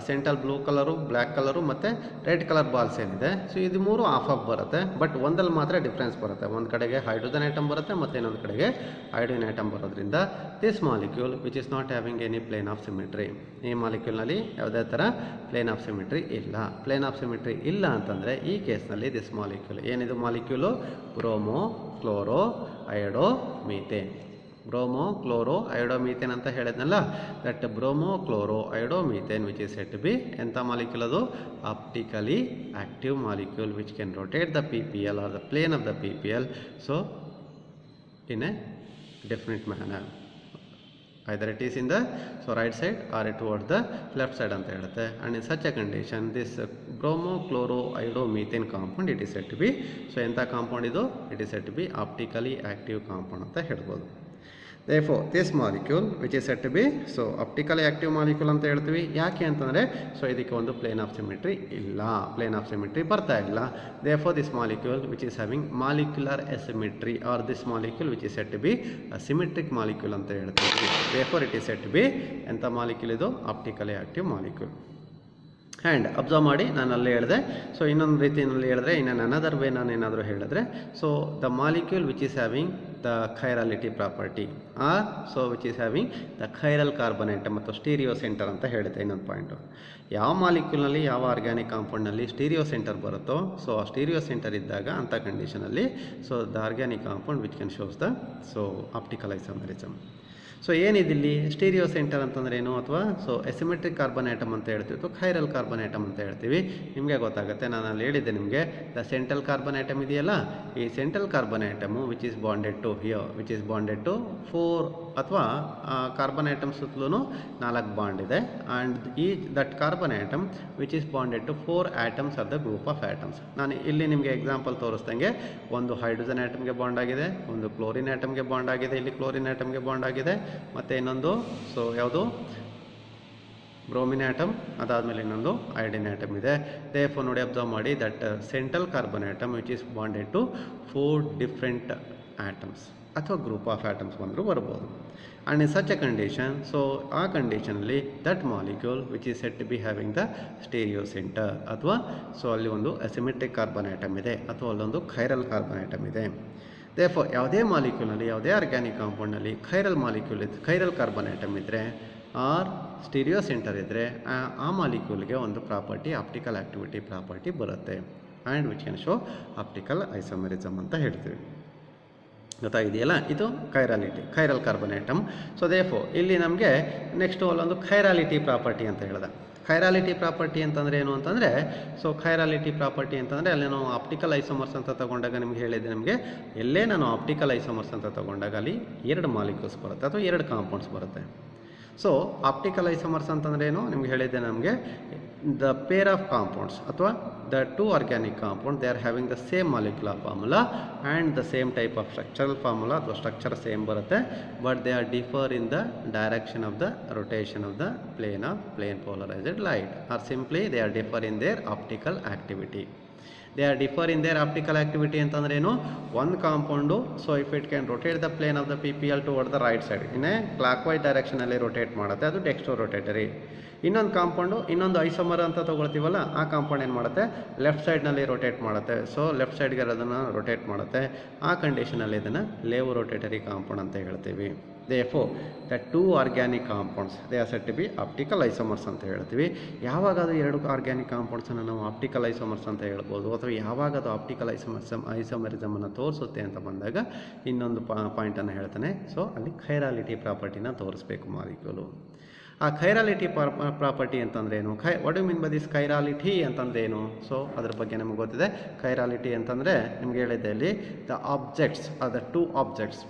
central blue colour, black colour ಮತ್ತು ರೆಡ್ ಕಲರ್ ಬಾಲ್ಸ್ ಏನಿದೆ ಸೊ ಇದು 3 ಆಫ್ ಬರುತ್ತೆ. ಬಟ್ ಒಂದಲ್ಲಿ ಮಾತ್ರ ಡಿಫ್ರೆನ್ಸ್ ಬರುತ್ತೆ. ಒಂದು ಕಡೆಗೆ ಹೈಡ್ರೋಜನ್ ಆಟಮ್ ಬರುತ್ತೆ ಮತ್ತು ಇನ್ನೊಂದು ಕಡೆಗೆ ಹೈಡ್ರೋಜನ್ ಆಟಮ್ ಬರೋದ್ರಿಂದ this molecule which is not having any plane of symmetry. ಈ ಮಾಲಿಕ್ಯೂಲ್ನಲ್ಲಿ ಯಾವುದೇ ಥರ ಪ್ಲೇನ್ ಆಫ್ ಸಿಮಿಟ್ರಿ ಇಲ್ಲ. ಪ್ಲೇನ್ ಆಫ್ ಸಿಮಿಟ್ರಿ ಇಲ್ಲ ಅಂತಂದರೆ ಈ ಕೇಸ್ನಲ್ಲಿ ದಿಸ್ ಮಾಲಿಕ್ಯೂಲ್ ಏನಿದು molecule bromo chloro iodo methane bromo chloro iodomethane ಅಂತ ಹೇಳಿದ್ನಲ್ಲ, that bromo chloro iodomethane which is set to be ಎಂಥ ಮಾಲಿಕ್ಯೂಲ್ ಅದು? Optically active molecule which can rotate the PPL or the plane of the PPL so in a definite manner, either it is in the right side or towards the left side ಅಂತ ಹೇಳುತ್ತೆ. and in such a condition this bromochloroiodomethane compound it is said to be, so ಎಂಥ compound ಇದು? it is said to be optically active compound ಅಂತ ಹೇಳ್ಬೋದು. therefore this molecule which is said to be so optically active molecule ಅಂತ ಹೇಳ್ತೀವಿ. ಯಾಕೆ ಅಂತಂದರೆ so ಇದಕ್ಕೆ ಒಂದು plane of symmetry ಇಲ್ಲ, plane of symmetry ಬರ್ತಾ ಇಲ್ಲ. therefore this molecule which is having molecular asymmetry or this molecule which is said to be a symmetric molecule ಅಂತ ಹೇಳ್ತೀವಿ. therefore it is said to be ಎಂಥ molecule ಇದು? optically active molecule. And observe ಮಾಡಿ, ನಾನು ಅಲ್ಲೇ ಹೇಳಿದೆ. So ಇನ್ನೊಂದು ರೀತಿಯಲ್ಲಿ ಹೇಳಿದ್ರೆ, ಇನ್ನು ಅನದರ್ ವೇ ನಾನು ಏನಾದರೂ ಹೇಳಿದ್ರೆ, so the molecule which is having the chirality property or so which is having the chiral carbonate ಮತ್ತು ಸ್ಟೀರಿಯೋ ಸೆಂಟರ್ ಅಂತ ಹೇಳುತ್ತೆ. ಇನ್ನೊಂದು ಪಾಯಿಂಟು, ಯಾವ ಮಾಲಿಕ್ಯೂಲ್ನಲ್ಲಿ ಯಾವ ಆರ್ಗ್ಯಾನಿಕ್ ಕಾಂಪೌಂಡ್ನಲ್ಲಿ ಸ್ಟೀರಿಯೋ ಸೆಂಟರ್ ಬರುತ್ತೋ ಸೊ ಆ ಸ್ಟೀರಿಯೋ ಸೆಂಟರ್ ಇದ್ದಾಗ ಅಂಥ ಕಂಡೀಷನಲ್ಲಿ so the organic compound which can shows the so optical isomerism. So ಏನಿದಿಲ್ಲಿ ಸ್ಟೀರಿಯೋ ಸೆಂಟರ್ ಅಂತಂದ್ರೆ ಏನು? ಅಥವಾ ಸೊ ಎಸಿಮೆಟ್ರಿಕ್ ಕಾರ್ಬನ್ ಆಟಮ್ ಅಂತ ಹೇಳ್ತೀವಿ ಅಥವಾ ಖೈರಲ್ ಕಾರ್ಬನ್ ಆಟಮ್ ಅಂತ ಹೇಳ್ತೀವಿ. ನಿಮಗೆ ಗೊತ್ತಾಗುತ್ತೆ, ನಾನು ಅಲ್ಲಿ ಹೇಳಿದ್ದೆ ನಿಮಗೆ ದ ಸೆಂಟ್ರಲ್ ಕಾರ್ಬನ್ ಆಟಮ್ ಇದೆಯಲ್ಲ, ಈ central carbon atom which is bonded to here which is bonded to 4 ಅಥವಾ ಕಾರ್ಬನ್ ಆಟಮ್ ಸುತ್ತಲೂ 4 ಬಾಂಡ್ ಇದೆ. ಆ್ಯಂಡ್ ಈ that carbon atom which is bonded to 4 atoms or the group of atoms. ನಾನು ಇಲ್ಲಿ ನಿಮಗೆ example ತೋರಿಸ್ದಂಗೆ ಒಂದು ಹೈಡ್ರೋಜನ್ ಆಟಮ್ಗೆ ಬಾಂಡ್ ಆಗಿದೆ, ಒಂದು ಕ್ಲೋರಿನ್ ಆಟಮ್ಗೆ ಬಾಂಡ್ ಆಗಿದೆ, ಇಲ್ಲಿ ಕ್ಲೋರಿನ್ ಆಟಮ್ಗೆ ಬಾಂಡ್ ಆಗಿದೆ, ಮತ್ತು ಇನ್ನೊಂದು ಸೊ ಯಾವುದು ಬ್ರೋಮಿನ್ ಆಟಮ್, ಅದಾದಮೇಲೆ ಇನ್ನೊಂದು ಐಡಿನ್ ಆಟಮ್ ಇದೆ. therefore ನೋಡಿ ಅಬ್ಸರ್ವ್ ಮಾಡಿ that central carbon atom which is bonded to 4 different atoms ಅಥವಾ ಗ್ರೂಪ್ ಆಫ್ ಆಟಮ್ಸ್ ಬಂದರೂ ಬರ್ಬೋದು. And in such a condition so ಆ ಕಂಡೀಷನಲ್ಲಿ that molecule which is set to be having the stereo centre ಅಥವಾ so ಅಲ್ಲಿ ಒಂದು asymmetric carbon atom ಇದೆ ಅಥವಾ ಅಲ್ಲೊಂದು ಖೈರಲ್ ಕಾರ್ಬನ್ ಆಟಮ್ ಇದೆ. therefore ಯಾವುದೇ ಮಾಲಿಕ್ಯೂಲ್ನಲ್ಲಿ ಯಾವುದೇ ಆರ್ಗ್ಯಾನಿಕ್ ಕಾಂಪೌಂಡ್ನಲ್ಲಿ ಖೈರಲ್ ಮಾಲಿಕ್ಯೂಲ್ ಇದ್ದರೆ ಖೈರಲ್ ಕಾರ್ಬನ್ ಆಟಮ್ ಇದ್ದರೆ ಆರ್ ಸ್ಟೀರಿಯೋ ಸೆಂಟರ್ ಇದ್ದರೆ ಆ ಮಾಲಿಕ್ಯೂಲ್ಗೆ ಒಂದು ಪ್ರಾಪರ್ಟಿ ಆಪ್ಟಿಕಲ್ ಆಕ್ಟಿವಿಟಿ ಪ್ರಾಪರ್ಟಿ ಬರುತ್ತೆ. And which can show optical isomerism ಅಂತ ಹೇಳ್ತೀವಿ. ಗೊತ್ತಾಗಿದೆಯಲ್ಲ, ಇದು ಖೈರಾಲಿಟಿ ಖೈರಲ್ ಕಾರ್ಬನ್ ಆಟಮ್. ಸೊ therefore ಇಲ್ಲಿ ನಮಗೆ ನೆಕ್ಸ್ಟು ಅಲ್ಲೊಂದು ಖೈರಾಲಿಟಿ ಪ್ರಾಪರ್ಟಿ ಅಂತ ಹೇಳಿದೆ. ಖೈರಾಲಿಟಿ ಪ್ರಾಪರ್ಟಿ ಅಂತಂದರೆ ಏನು ಅಂತಂದರೆ ಸೊ ಖೈರಾಲಿಟಿ ಪ್ರಾಪರ್ಟಿ ಅಂತಂದರೆ ಅಲ್ಲಿ ನಾವು ಆಪ್ಟಿಕಲ್ ಐಸೋಮರ್ಸ್ ಅಂತ ತಗೊಂಡಾಗ ನಿಮ್ಗೆ ಹೇಳಿದೆ, ನಿಮಗೆ ಎಲ್ಲೇ ನಾನು ಆಪ್ಟಿಕಲ್ ಐಸೋಮರ್ಸ್ ಅಂತ ತಗೊಂಡಾಗ ಅಲ್ಲಿ 2 ಮಾಲಿಕ್ಯೂಲ್ಸ್ ಬರುತ್ತೆ ಅಥವಾ 2 ಕಾಂಪೌಂಡ್ಸ್ ಬರುತ್ತೆ. ಸೊ ಆಪ್ಟಿಕಲ್ ಐಸೋಮರ್ಸ್ ಅಂತಂದರೆ ಏನು ನಿಮ್ಗೆ ಹೇಳಿದ್ದೆ, ನಮಗೆ ದ ಪೇರ್ ಆಫ್ ಕಾಂಪೌಂಡ್ಸ್ ಅಥವಾ the 2 organic compound they are having the same molecular formula and the same type of structural formula ಅಥವಾ ಸ್ಟ್ರಕ್ಚರ್ ಸೇಮ್ ಬರುತ್ತೆ, but they are differ in the direction of the rotation of the plane polarised light or simply they are differ in their optical activity. They are differ in their optical activity ಅಂತಂದ್ರೆ ಏನು? ಒಂದು compound so if it can rotate the plane of the PPL toward the right side in a clockwise ಡೈರೆಕ್ಷನಲ್ಲಿ rotate ಮಾಡುತ್ತೆ, ಅದು dextrorotatory. ಇನ್ನೊಂದು compound ಇನ್ನೊಂದು isomer ಅಂತ ತೊಗೊಳ್ತೀವಲ್ಲ, ಆ ಕಾಂಪೌಂಡ್ ಏನು ಮಾಡುತ್ತೆ ಲೆಫ್ಟ್ ಸೈಡ್ನಲ್ಲಿ ರೊಟೇಟ್ ಮಾಡುತ್ತೆ. ಸೊ ಲೆಫ್ಟ್ ಸೈಡ್ಗೆ ಅದನ್ನು ರೊಟೇಟ್ ಮಾಡುತ್ತೆ. ಆ ಕಂಡೀಷನಲ್ಲಿ ಇದನ್ನು ಲೇವ್ ರೊಟೇಟರಿ ಕಾಂಪೌಂಡ್ ಅಂತ ಹೇಳ್ತೀವಿ. therefore the 2 organic compounds they are said to be optical isomers ಅಂತ ಹೇಳ್ತೀವಿ. ಯಾವಾಗ ಅದು 2 ಆರ್ಗ್ಯಾನಿಕ್ ಕಾಂಪೌಂಡ್ಸನ್ನು ನಾವು ಆಪ್ಟಿಕಲ್ ಐಸೋಮರ್ಸ್ ಅಂತ ಹೇಳ್ಬೋದು, ಅಥವಾ ಯಾವಾಗ ಅದು ಆಪ್ಟಿಕಲ್ ಐಸೋಮರಿಸಮನ್ನು ತೋರಿಸುತ್ತೆ ಅಂತ ಬಂದಾಗ ಇನ್ನೊಂದು ಪಾಯಿಂಟನ್ನು ಹೇಳ್ತಾನೆ. ಸೊ ಅಲ್ಲಿ ಖೈರಾಲಿಟಿ ಪ್ರಾಪರ್ಟಿನ ತೋರಿಸ್ಬೇಕು ಮಾಲಿಕ್ಯೂಲು. ಆ ಖೈರಾಲಿಟಿ ಪ್ರಾಪರ್ಟಿ ಅಂತಂದ್ರೆ ಏನು? What you mean by this chirality ಅಂತಂದ್ರೆ ಏನು? ಸೊ ಅದ್ರ ಬಗ್ಗೆ ನಮಗೆ ಗೊತ್ತಿದೆ. ಖೈರಾಲಿಟಿ ಅಂತಂದರೆ ನಿಮ್ಗೆ ಹೇಳಿದ್ದೆ ಇಲ್ಲಿ the objects are the 2 objects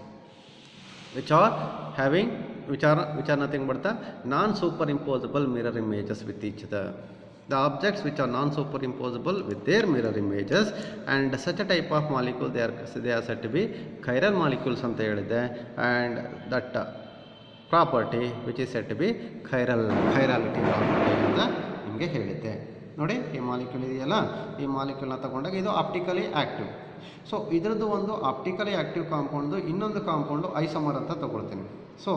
which are nothing but the non-superimposable mirror images with each other. The objects which are non-superimposable with their mirror images and such a type of molecule they are said to be chiral molecules anta helide, and that property which is said to be chirality property anta nimge helide. ನೋಡಿ ಈ molecule ಇದೆಯಲ್ಲ, ಈ ಮಾಲಿಕ್ಯೂಲ್ನ ತಗೊಂಡಾಗ ಇದು optically active. So ಇದರದ್ದು ಒಂದು optically active ಕಾಂಪೌಂಡ್ದು ಇನ್ನೊಂದು compound isomer ಅಂತ ತಗೊಳ್ತೀನಿ. ಸೊ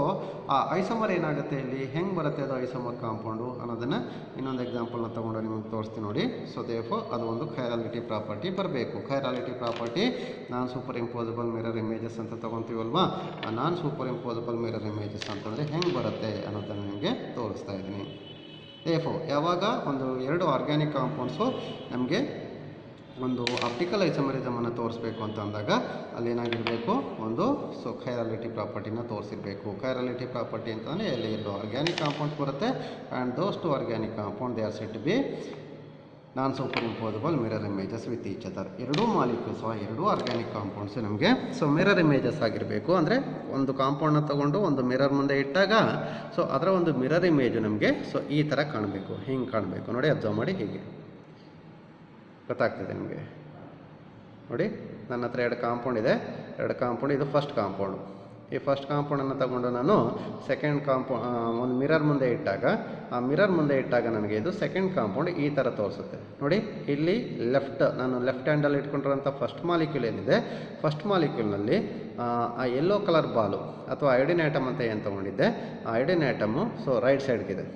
ಆ ಐಸೋಮರ್ ಏನಾಗುತ್ತೆ, ಇಲ್ಲಿ ಹೆಂಗೆ ಬರುತ್ತೆ ಅದು ಐಸೋಮರ್ ಕಾಂಪೌಂಡು ಅನ್ನೋದನ್ನು ಇನ್ನೊಂದು ಎಕ್ಸಾಂಪಲ್ನ ತೊಗೊಂಡು ನಿಮಗೆ ತೋರಿಸ್ತೀನಿ ನೋಡಿ. ಸೊ therefore ಅದು ಒಂದು ಖೈರಾಲಿಟಿ ಪ್ರಾಪರ್ಟಿ ಬರಬೇಕು. ಖೈರಾಲಿಟಿ ಪ್ರಾಪರ್ಟಿ ನಾನ್ ಸೂಪರ್ ಇಂಪೋಸಿಬಲ್ ಮಿರರ್ ಇಮೇಜಸ್ ಅಂತ ತೊಗೊತೀವಲ್ವಾ, ಆ ನಾನ್ ಸೂಪರ್ ಇಂಪೋಸಿಬಲ್ ಮಿರರ್ ಇಮೇಜಸ್ ಅಂತಂದರೆ ಹೆಂಗೆ ಬರುತ್ತೆ ಅನ್ನೋದನ್ನು ನಿಮಗೆ ತೋರಿಸ್ತಾ ಇದ್ದೀನಿ. therefore ಯಾವಾಗ ಒಂದು 2 ಆರ್ಗ್ಯಾನಿಕ್ ಕಾಂಪೌಂಡ್ಸು ನಮಗೆ ಒಂದು ಆಪ್ಟಿಕಲ್ ಐಸೋಮರಿಸಮನ್ನು ತೋರಿಸ್ಬೇಕು ಅಂತ ಅಂದಾಗ ಅಲ್ಲೇನಾಗಿರಬೇಕು, ಒಂದು ಕೈರಾಲಿಟಿ ಪ್ರಾಪರ್ಟಿನ ತೋರಿಸಿರಬೇಕು. ಕೈರಾಲಿಟಿ ಪ್ರಾಪರ್ಟಿ ಅಂತಂದರೆ ಎಲ್ಲಿ ಎರಡು ಆರ್ಗ್ಯಾನಿಕ್ ಕಾಂಪೌಂಡ್ಸ್ ಬರುತ್ತೆ, and those two organic compound they are said to be non superimposable mirror images with each other. ಎರಡೂ ಮಾಲಿಕ್ಯೂಲ್ಸ್, ಎರಡೂ ಆರ್ಗ್ಯಾನಿಕ್ ಕಾಂಪೌಂಡ್ಸ್ ನಮಗೆ ಮಿರರ್ ಇಮೇಜಸ್ ಆಗಿರಬೇಕು. ಅಂದರೆ ಒಂದು ಕಾಂಪೌಂಡ್ನ ತೊಗೊಂಡು ಒಂದು ಮಿರರ್ ಮುಂದೆ ಇಟ್ಟಾಗ ಅದರ ಒಂದು ಮಿರರ್ ಇಮೇಜು ನಮಗೆ ಈ ಥರ ಕಾಣಬೇಕು, ಹಿಂಗೆ ಕಾಣಬೇಕು. ನೋಡಿ, ಅಬ್ಸರ್ವ್ ಮಾಡಿ, ಹೀಗೆ ಗೊತ್ತಾಗ್ತದೆ ನಿಮಗೆ. ನೋಡಿ, ನನ್ನ ಹತ್ರ ಎರಡು ಕಾಂಪೌಂಡ್ ಇದೆ. ಇದು ಫಸ್ಟ್ ಕಾಂಪೌಂಡು. ಈ ಫಸ್ಟ್ ಕಾಂಪೌಂಡನ್ನು ತಗೊಂಡು ನಾನು ಸೆಕೆಂಡ್ ಒಂದು ಮಿರರ್ ಮುಂದೆ ಇಟ್ಟಾಗ, ಆ ಮಿರರ್ ಮುಂದೆ ಇಟ್ಟಾಗ ನನಗೆ ಇದು ಸೆಕೆಂಡ್ ಕಾಂಪೌಂಡ್ ಈ ಥರ ತೋರಿಸುತ್ತೆ. ನೋಡಿ, ಇಲ್ಲಿ ನಾನು ಲೆಫ್ಟ್ ಹ್ಯಾಂಡಲ್ಲಿ ಇಟ್ಕೊಂಡಿರೋಂಥ ಫಸ್ಟ್ ಮಾಲಿಕ್ಯೂಲ್ ಏನಿದೆ, ಫಸ್ಟ್ ಮಾಲಿಕ್ಯೂಲ್ನಲ್ಲಿ ಆ ಯೆಲ್ಲೋ ಕಲರ್ ಬಾಲು ಅಥವಾ ಐಡಿನ್ ಆಟಮ್ ಅಂತ ಏನು ತೊಗೊಂಡಿದ್ದೆ, ಆ ಐಡಿನ್ ಆಟಮು ರೈಟ್ ಸೈಡ್ಗಿದೆ.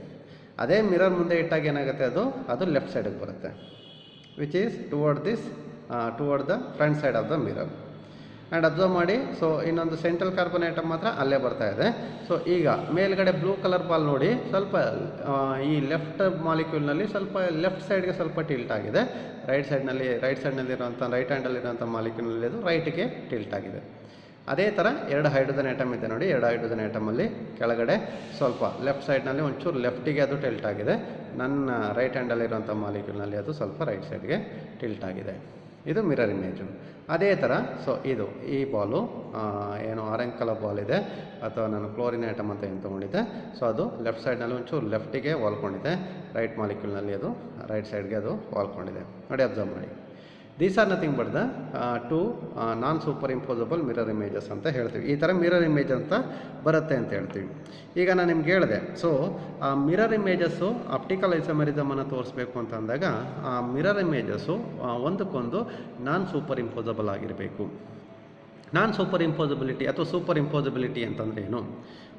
ಅದೇ ಮಿರರ್ ಮುಂದೆ ಇಟ್ಟಾಗ ಏನಾಗುತ್ತೆ, ಅದು ಲೆಫ್ಟ್ ಸೈಡಿಗೆ ಬರುತ್ತೆ, which is toward the front side of the mirror. And observe ಮಾಡಿ, ಇನ್ನೊಂದು ಸೆಂಟ್ರಲ್ ಕಾರ್ಬನ್ ಆಟಮ್ ಮಾತ್ರ ಅಲ್ಲೇ ಬರ್ತಾ ಇದೆ. ಈಗ ಮೇಲ್ಗಡೆ ಬ್ಲೂ ಕಲರ್ ಬಾಲ್ ನೋಡಿ, ಸ್ವಲ್ಪ ಈ ಲೆಫ್ಟ್ ಮಾಲಿಕ್ಯೂಲ್ನಲ್ಲಿ ಸ್ವಲ್ಪ ಲೆಫ್ಟ್ ಸೈಡ್ಗೆ ಸ್ವಲ್ಪ ಟಿಲ್ಟ್ ಆಗಿದೆ. ರೈಟ್ ಸೈಡ್ನಲ್ಲಿರುವಂಥ ರೈಟ್ ಹ್ಯಾಂಡಲ್ಲಿರುವಂಥ ಮಾಲಿಕ್ಯೂಲ್ನಲ್ಲಿ ಅದು ರೈಟ್ಗೆ ಟಿಲ್ಟ್ ಆಗಿದೆ. ಅದೇ ಥರ ಎರಡು ಹೈಡ್ರೋಜನ್ ಆಟಮ್ ಇದೆ ನೋಡಿ. ಎರಡು ಹೈಡ್ರೋಜನ್ ಆಟಮಲ್ಲಿ ಕೆಳಗಡೆ ಸ್ವಲ್ಪ ಲೆಫ್ಟ್ ಸೈಡ್ನಲ್ಲಿ ಒಂಚೂರು ಲೆಫ್ಟಿಗೆ ಅದು ಟಿಲ್ಟ್ ಆಗಿದೆ. ನನ್ನ ರೈಟ್ ಹ್ಯಾಂಡಲ್ಲಿರುವಂಥ ಮಾಲಿಕ್ಯೂಲ್ನಲ್ಲಿ ಅದು ಸ್ವಲ್ಪ ರೈಟ್ ಸೈಡ್ಗೆ ಟಿಲ್ಟ್ ಆಗಿದೆ. ಇದು ಮಿರರ್ ಇಮೇಜು. ಅದೇ ಥರ ಇದು ಈ ಬಾಲು ಏನು ಆರೆಂಜ್ ಕಲರ್ ಬಾಲ್ ಇದೆ, ಅಥವಾ ನಾನು ಕ್ಲೋರಿನ್ ಆಟಮ್ ಅಂತ ಏನು ತೊಗೊಂಡಿದ್ದೆ, ಅದು ಲೆಫ್ಟ್ ಸೈಡ್ನಲ್ಲಿ ಒಂಚೂರು ಲೆಫ್ಟಿಗೆ ವಾಲ್ಕೊಂಡಿದೆ. ರೈಟ್ ಮಾಲಿಕ್ಯೂಲ್ನಲ್ಲಿ ಅದು ರೈಟ್ ಸೈಡ್ಗೆ ಅದು ವಾಲ್ಕೊಂಡಿದೆ. ನೋಡಿ, ಅಬ್ಸರ್ವ್ ಮಾಡಿ. These are nothing but the two non superimposable mirror images ಅಂತ ಹೇಳ್ತೀವಿ. ಈ ಥರ ಮಿರರ್ ಇಮೇಜ್ ಅಂತ ಬರುತ್ತೆ ಅಂತ ಹೇಳ್ತೀವಿ. ಈಗ ನಾನು ನಿಮ್ಗೆ ಹೇಳಿದೆ, ಆ ಮಿರರ್ ಇಮೇಜಸ್ಸು ಆಪ್ಟಿಕಲ್ ಐಸೋಮರಿಸಮನ್ನು ತೋರಿಸ್ಬೇಕು ಅಂತ ಅಂದಾಗ ಆ ಮಿರರ್ ಇಮೇಜಸ್ಸು ಒಂದಕ್ಕೊಂದು ನಾನ್ ಸೂಪರ್ ಇಂಪೋಸಬಲ್ ಆಗಿರಬೇಕು. ನಾನ್ ಸೂಪರ್ ಇಂಪೋಸಬಿಲಿಟಿ ಅಥವಾ ಸೂಪರ್ ಇಂಪೋಸಬಿಲಿಟಿ ಅಂತಂದರೆ ಏನು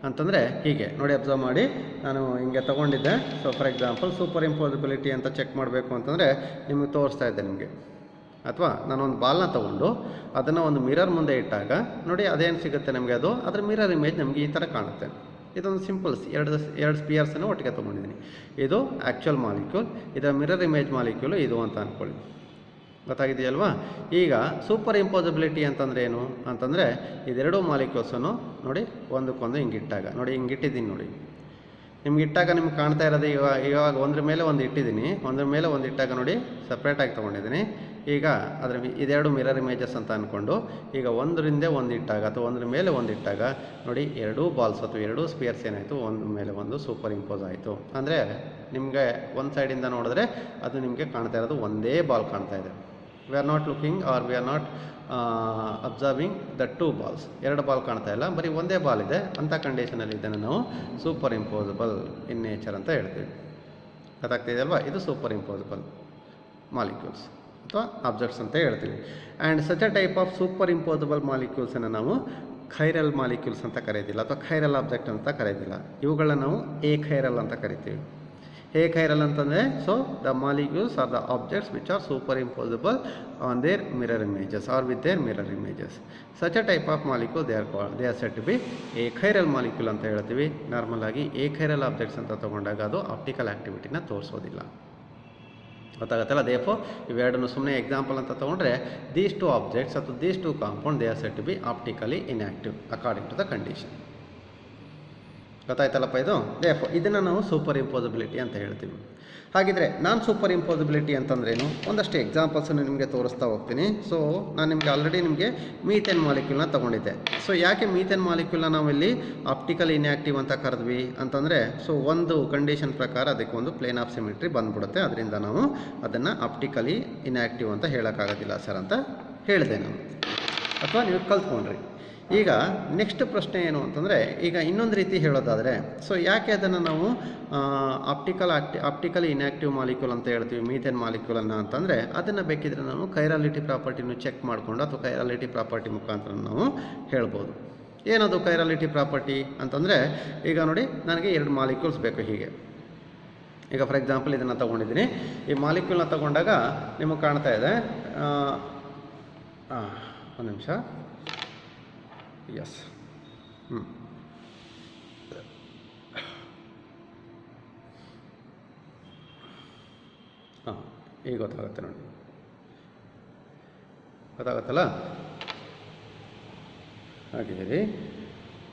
ಅಂತಂದರೆ ಹೀಗೆ ನೋಡಿ, ಅಬ್ಸರ್ವ್ ಮಾಡಿ. ನಾನು ಹಿಂಗೆ ತೊಗೊಂಡಿದ್ದೆ. ಫಾರ್ ಎಕ್ಸಾಂಪಲ್ ಸೂಪರ್ ಇಂಪೋಸಬಿಲಿಟಿ ಅಂತ ಚೆಕ್ ಮಾಡಬೇಕು ಅಂತಂದರೆ ನಿಮಗೆ ತೋರಿಸ್ತಾ ಇದ್ದೆ ನಿಮಗೆ. ಅಥವಾ ನಾನೊಂದು ಬಾಲ್ನ ತೊಗೊಂಡು ಅದನ್ನು ಒಂದು ಮಿರರ್ ಮುಂದೆ ಇಟ್ಟಾಗ ನೋಡಿ, ಅದೇನು ಸಿಗುತ್ತೆ ನಮಗೆ, ಅದರ ಮಿರರ್ ಇಮೇಜ್ ನಮಗೆ ಈ ಥರ ಕಾಣುತ್ತೆ. ಇದೊಂದು ಸಿಂಪಲ್ಸ್ ಎರಡು ಸ್ಪಿಯರ್ಸನ್ನು ಒಟ್ಟಿಗೆ ತೊಗೊಂಡಿದ್ದೀನಿ. ಇದು ಆ್ಯಕ್ಚುಯಲ್ ಮಾಲಿಕ್ಯೂಲ್, ಇದರ ಮಿರರ್ ಇಮೇಜ್ ಮಾಲಿಕ್ಯೂಲು ಇದು ಅಂತ ಅಂದ್ಕೊಳ್ಳಿ. ಗೊತ್ತಾಗಿದೆಯಲ್ವಾ? ಈಗ ಸೂಪರ್ ಇಂಪೋಸಬಿಲಿಟಿ ಅಂತಂದರೆ ಏನು ಅಂತಂದರೆ, ಇದೆರಡು ಮಾಲಿಕ್ಯೂಲ್ಸನ್ನು ನೋಡಿ ಒಂದಕ್ಕೊಂದು ಹಿಂಗಿಟ್ಟಾಗ ನೋಡಿ, ಹಿಂಗಿಟ್ಟಿದ್ದೀನಿ ನೋಡಿ. ನಿಮ್ಗೆ ಇಟ್ಟಾಗ ನಿಮ್ಗೆ ಕಾಣ್ತಾ ಇರೋದು ಇವಾಗ ಒಂದ್ರ ಮೇಲೆ ಒಂದು ಇಟ್ಟಿದ್ದೀನಿ, ಒಂದ್ರ ಮೇಲೆ ಒಂದು ಇಟ್ಟಾಗ ನೋಡಿ ಸಪ್ರೇಟಾಗಿ ತೊಗೊಂಡಿದ್ದೀನಿ. ಈಗ ಇದೆರಡು ಮಿರರ್ ಇಮೇಜಸ್ ಅಂತ ಅಂದ್ಕೊಂಡು ಈಗ ಒಂದರಿಂದ ಒಂದು ಇಟ್ಟಾಗ ಅಥವಾ ಒಂದ್ರ ಮೇಲೆ ಒಂದು ಇಟ್ಟಾಗ ನೋಡಿ, ಎರಡೂ ಬಾಲ್ಸ್ ಅಥವಾ ಎರಡೂ ಸ್ಪಿಯರ್ಸ್ ಏನಾಯಿತು, ಒಂದು ಮೇಲೆ ಒಂದು ಸೂಪರ್ ಇಂಪೋಸ್ ಆಯಿತು. ಅಂದರೆ ನಿಮಗೆ ಒಂದು ಸೈಡಿಂದ ನೋಡಿದ್ರೆ ಅದು ನಿಮಗೆ ಕಾಣ್ತಾ ಇರೋದು ಒಂದೇ ಬಾಲ್ ಕಾಣ್ತಾ ಇದೆ. We are not looking or we are not observing the two balls. ಎರಡು ಬಾಲ್ ಕಾಣ್ತಾ ಇಲ್ಲ, ಬರೀ ಒಂದೇ ಬಾಲ್ ಇದೆ. ಅಂಥ ಕಂಡೀಷನಲ್ಲಿ ಇದನ್ನು ನಾವು ಸೂಪರ್ ಇಂಪೋಸಬಲ್ ಇನ್ ನೇಚರ್ ಅಂತ ಹೇಳ್ತೀವಿ. ಗೊತ್ತಾಗ್ತಿದೆ ಅಲ್ವಾ? ಇದು ಸೂಪರ್ ಇಂಪೋಸಬಲ್ ಮಾಲಿಕ್ಯೂಲ್ಸ್ ಅಥವಾ ಆಬ್ಜೆಕ್ಟ್ಸ್ ಅಂತ ಹೇಳ್ತೀವಿ. And such a type of superimposable ಮಾಲಿಕ್ಯೂಲ್ಸನ್ನು ನಾವು ಖೈರಲ್ ಮಾಲಿಕ್ಯೂಲ್ಸ್ ಅಂತ ಕರೆಯೋದಿಲ್ಲ ಅಥವಾ ಖೈರಲ್ ಆಬ್ಜೆಕ್ಟ್ ಅಂತ ಕರೆಯೋದಿಲ್ಲ. ಇವುಗಳನ್ನ ನಾವು ಏಖೈರಲ್ ಅಂತ ಕರಿತೀವಿ. ಏಖೈರಲ್ ಅಂತಂದರೆ the molecules are the objects which are superimposable on their mirror images or with their mirror images. Such a type of molecule they are said to be achiral molecule ಅಂತ ಹೇಳ್ತೀವಿ. Normal ಆಗಿ ಏಖೈರಲ್ objects ಅಂತ ತೊಗೊಂಡಾಗ ಅದು optical ಆ್ಯಕ್ಟಿವಿಟಿನ ತೋರಿಸೋದಿಲ್ಲ. ಗೊತ್ತಾಗತ್ತಲ್ಲ? Therefore ಇವೆರಡನ್ನು ಸುಮ್ಮನೆ example ಅಂತ ತೊಗೊಂಡ್ರೆ ದೀಸ್ ಟು ಆಬ್ಜೆಕ್ಟ್ಸ್ ಅಥವಾ these two compound they are said to be optically inactive according to the condition. ಗೊತ್ತಾಯ್ತಲ್ಲಪ್ಪ? ಇದು ದೇಫೋರ್ ಇದನ್ನು ನಾವು ಸೂಪರ್ ಇಂಪೋಸಬಿಲಿಟಿ ಅಂತ ಹೇಳ್ತೀವಿ. ಹಾಗಿದ್ರೆ ನಾನ್ ಸೂಪರ್ ಇಂಪೋಸಬಿಲಿಟಿ ಅಂತಂದ್ರೇನು, ಒಂದಷ್ಟು ಎಕ್ಸಾಂಪಲ್ಸನ್ನು ನಿಮಗೆ ತೋರಿಸ್ತಾ ಹೋಗ್ತೀನಿ. ನಾನು ನಿಮಗೆ ಆಲ್ರೆಡಿ ನಿಮಗೆ ಮೀಥೇನ್ ಮಾಲಿಕ್ಯೂಲ್ನ ತೊಗೊಂಡಿದ್ದೆ. ಯಾಕೆ ಮೀಥೇನ್ ಮಾಲಿಕ್ಯೂಲ್ನ ನಾವಿಲ್ಲಿ ಆಪ್ಟಿಕಲ್ ಇನ್ಆಕ್ಟಿವ್ ಅಂತ ಕರೆದ್ವಿ ಅಂತಂದರೆ, ಒಂದು ಕಂಡೀಷನ್ ಪ್ರಕಾರ ಅದಕ್ಕೆ ಒಂದು ಪ್ಲೇನ್ ಆಫ್ ಸಿಮಿಟ್ರಿ ಬಂದ್ಬಿಡುತ್ತೆ. ಅದರಿಂದ ನಾವು ಅದನ್ನು ಆಪ್ಟಿಕಲಿ ಇನ್ಆಕ್ಟಿವ್ ಅಂತ ಹೇಳೋಕ್ಕಾಗೋದಿಲ್ಲ ಸರ್ ಅಂತ ಹೇಳಿದೆ ನಾನು, ಅಥವಾ ನೀವು ಕಲ್ತ್ಕೊಂಡ್ರಿ. ಈಗ ನೆಕ್ಸ್ಟ್ ಪ್ರಶ್ನೆ ಏನು ಅಂತಂದರೆ, ಈಗ ಇನ್ನೊಂದು ರೀತಿ ಹೇಳೋದಾದರೆ ಯಾಕೆ ಅದನ್ನು ನಾವು ಆಪ್ಟಿಕಲಿ ಇನ್ಆಕ್ಟಿವ್ ಮಾಲಿಕ್ಯೂಲ್ ಅಂತ ಹೇಳ್ತೀವಿ ಮೀಥೇನ್ ಮಾಲಿಕ್ಯೂಲನ್ನು ಅಂತಂದರೆ, ಅದನ್ನು ಬೇಕಿದ್ರೆ ನಾವು ಕೈರಾಲಿಟಿ ಪ್ರಾಪರ್ಟಿನೂ ಚೆಕ್ ಮಾಡಿಕೊಂಡು ಅಥವಾ ಕೈರಾಲಿಟಿ ಪ್ರಾಪರ್ಟಿ ಮುಖಾಂತರ ನಾವು ಹೇಳ್ಬೋದು. ಏನದು ಕೈರಾಲಿಟಿ ಪ್ರಾಪರ್ಟಿ ಅಂತಂದರೆ, ಈಗ ನೋಡಿ ನನಗೆ ಎರಡು ಮಾಲಿಕ್ಯೂಲ್ಸ್ ಬೇಕು. ಹೀಗೆ ಈಗ ಫಾರ್ ಎಕ್ಸಾಂಪಲ್ ಇದನ್ನು ತೊಗೊಂಡಿದ್ದೀನಿ. ಈ ಮಾಲಿಕ್ಯೂಲ್ನ ತೊಗೊಂಡಾಗ ನಿಮಗೆ ಕಾಣ್ತಾ ಇದೆ, ಒಂದು ನಿಮಿಷ, ಎಸ್, ಈಗ ಗೊತ್ತಾಗುತ್ತೆ ನೋಡಿ. ಗೊತ್ತಾಗುತ್ತಲ್ಲ. ಹಾಗೆ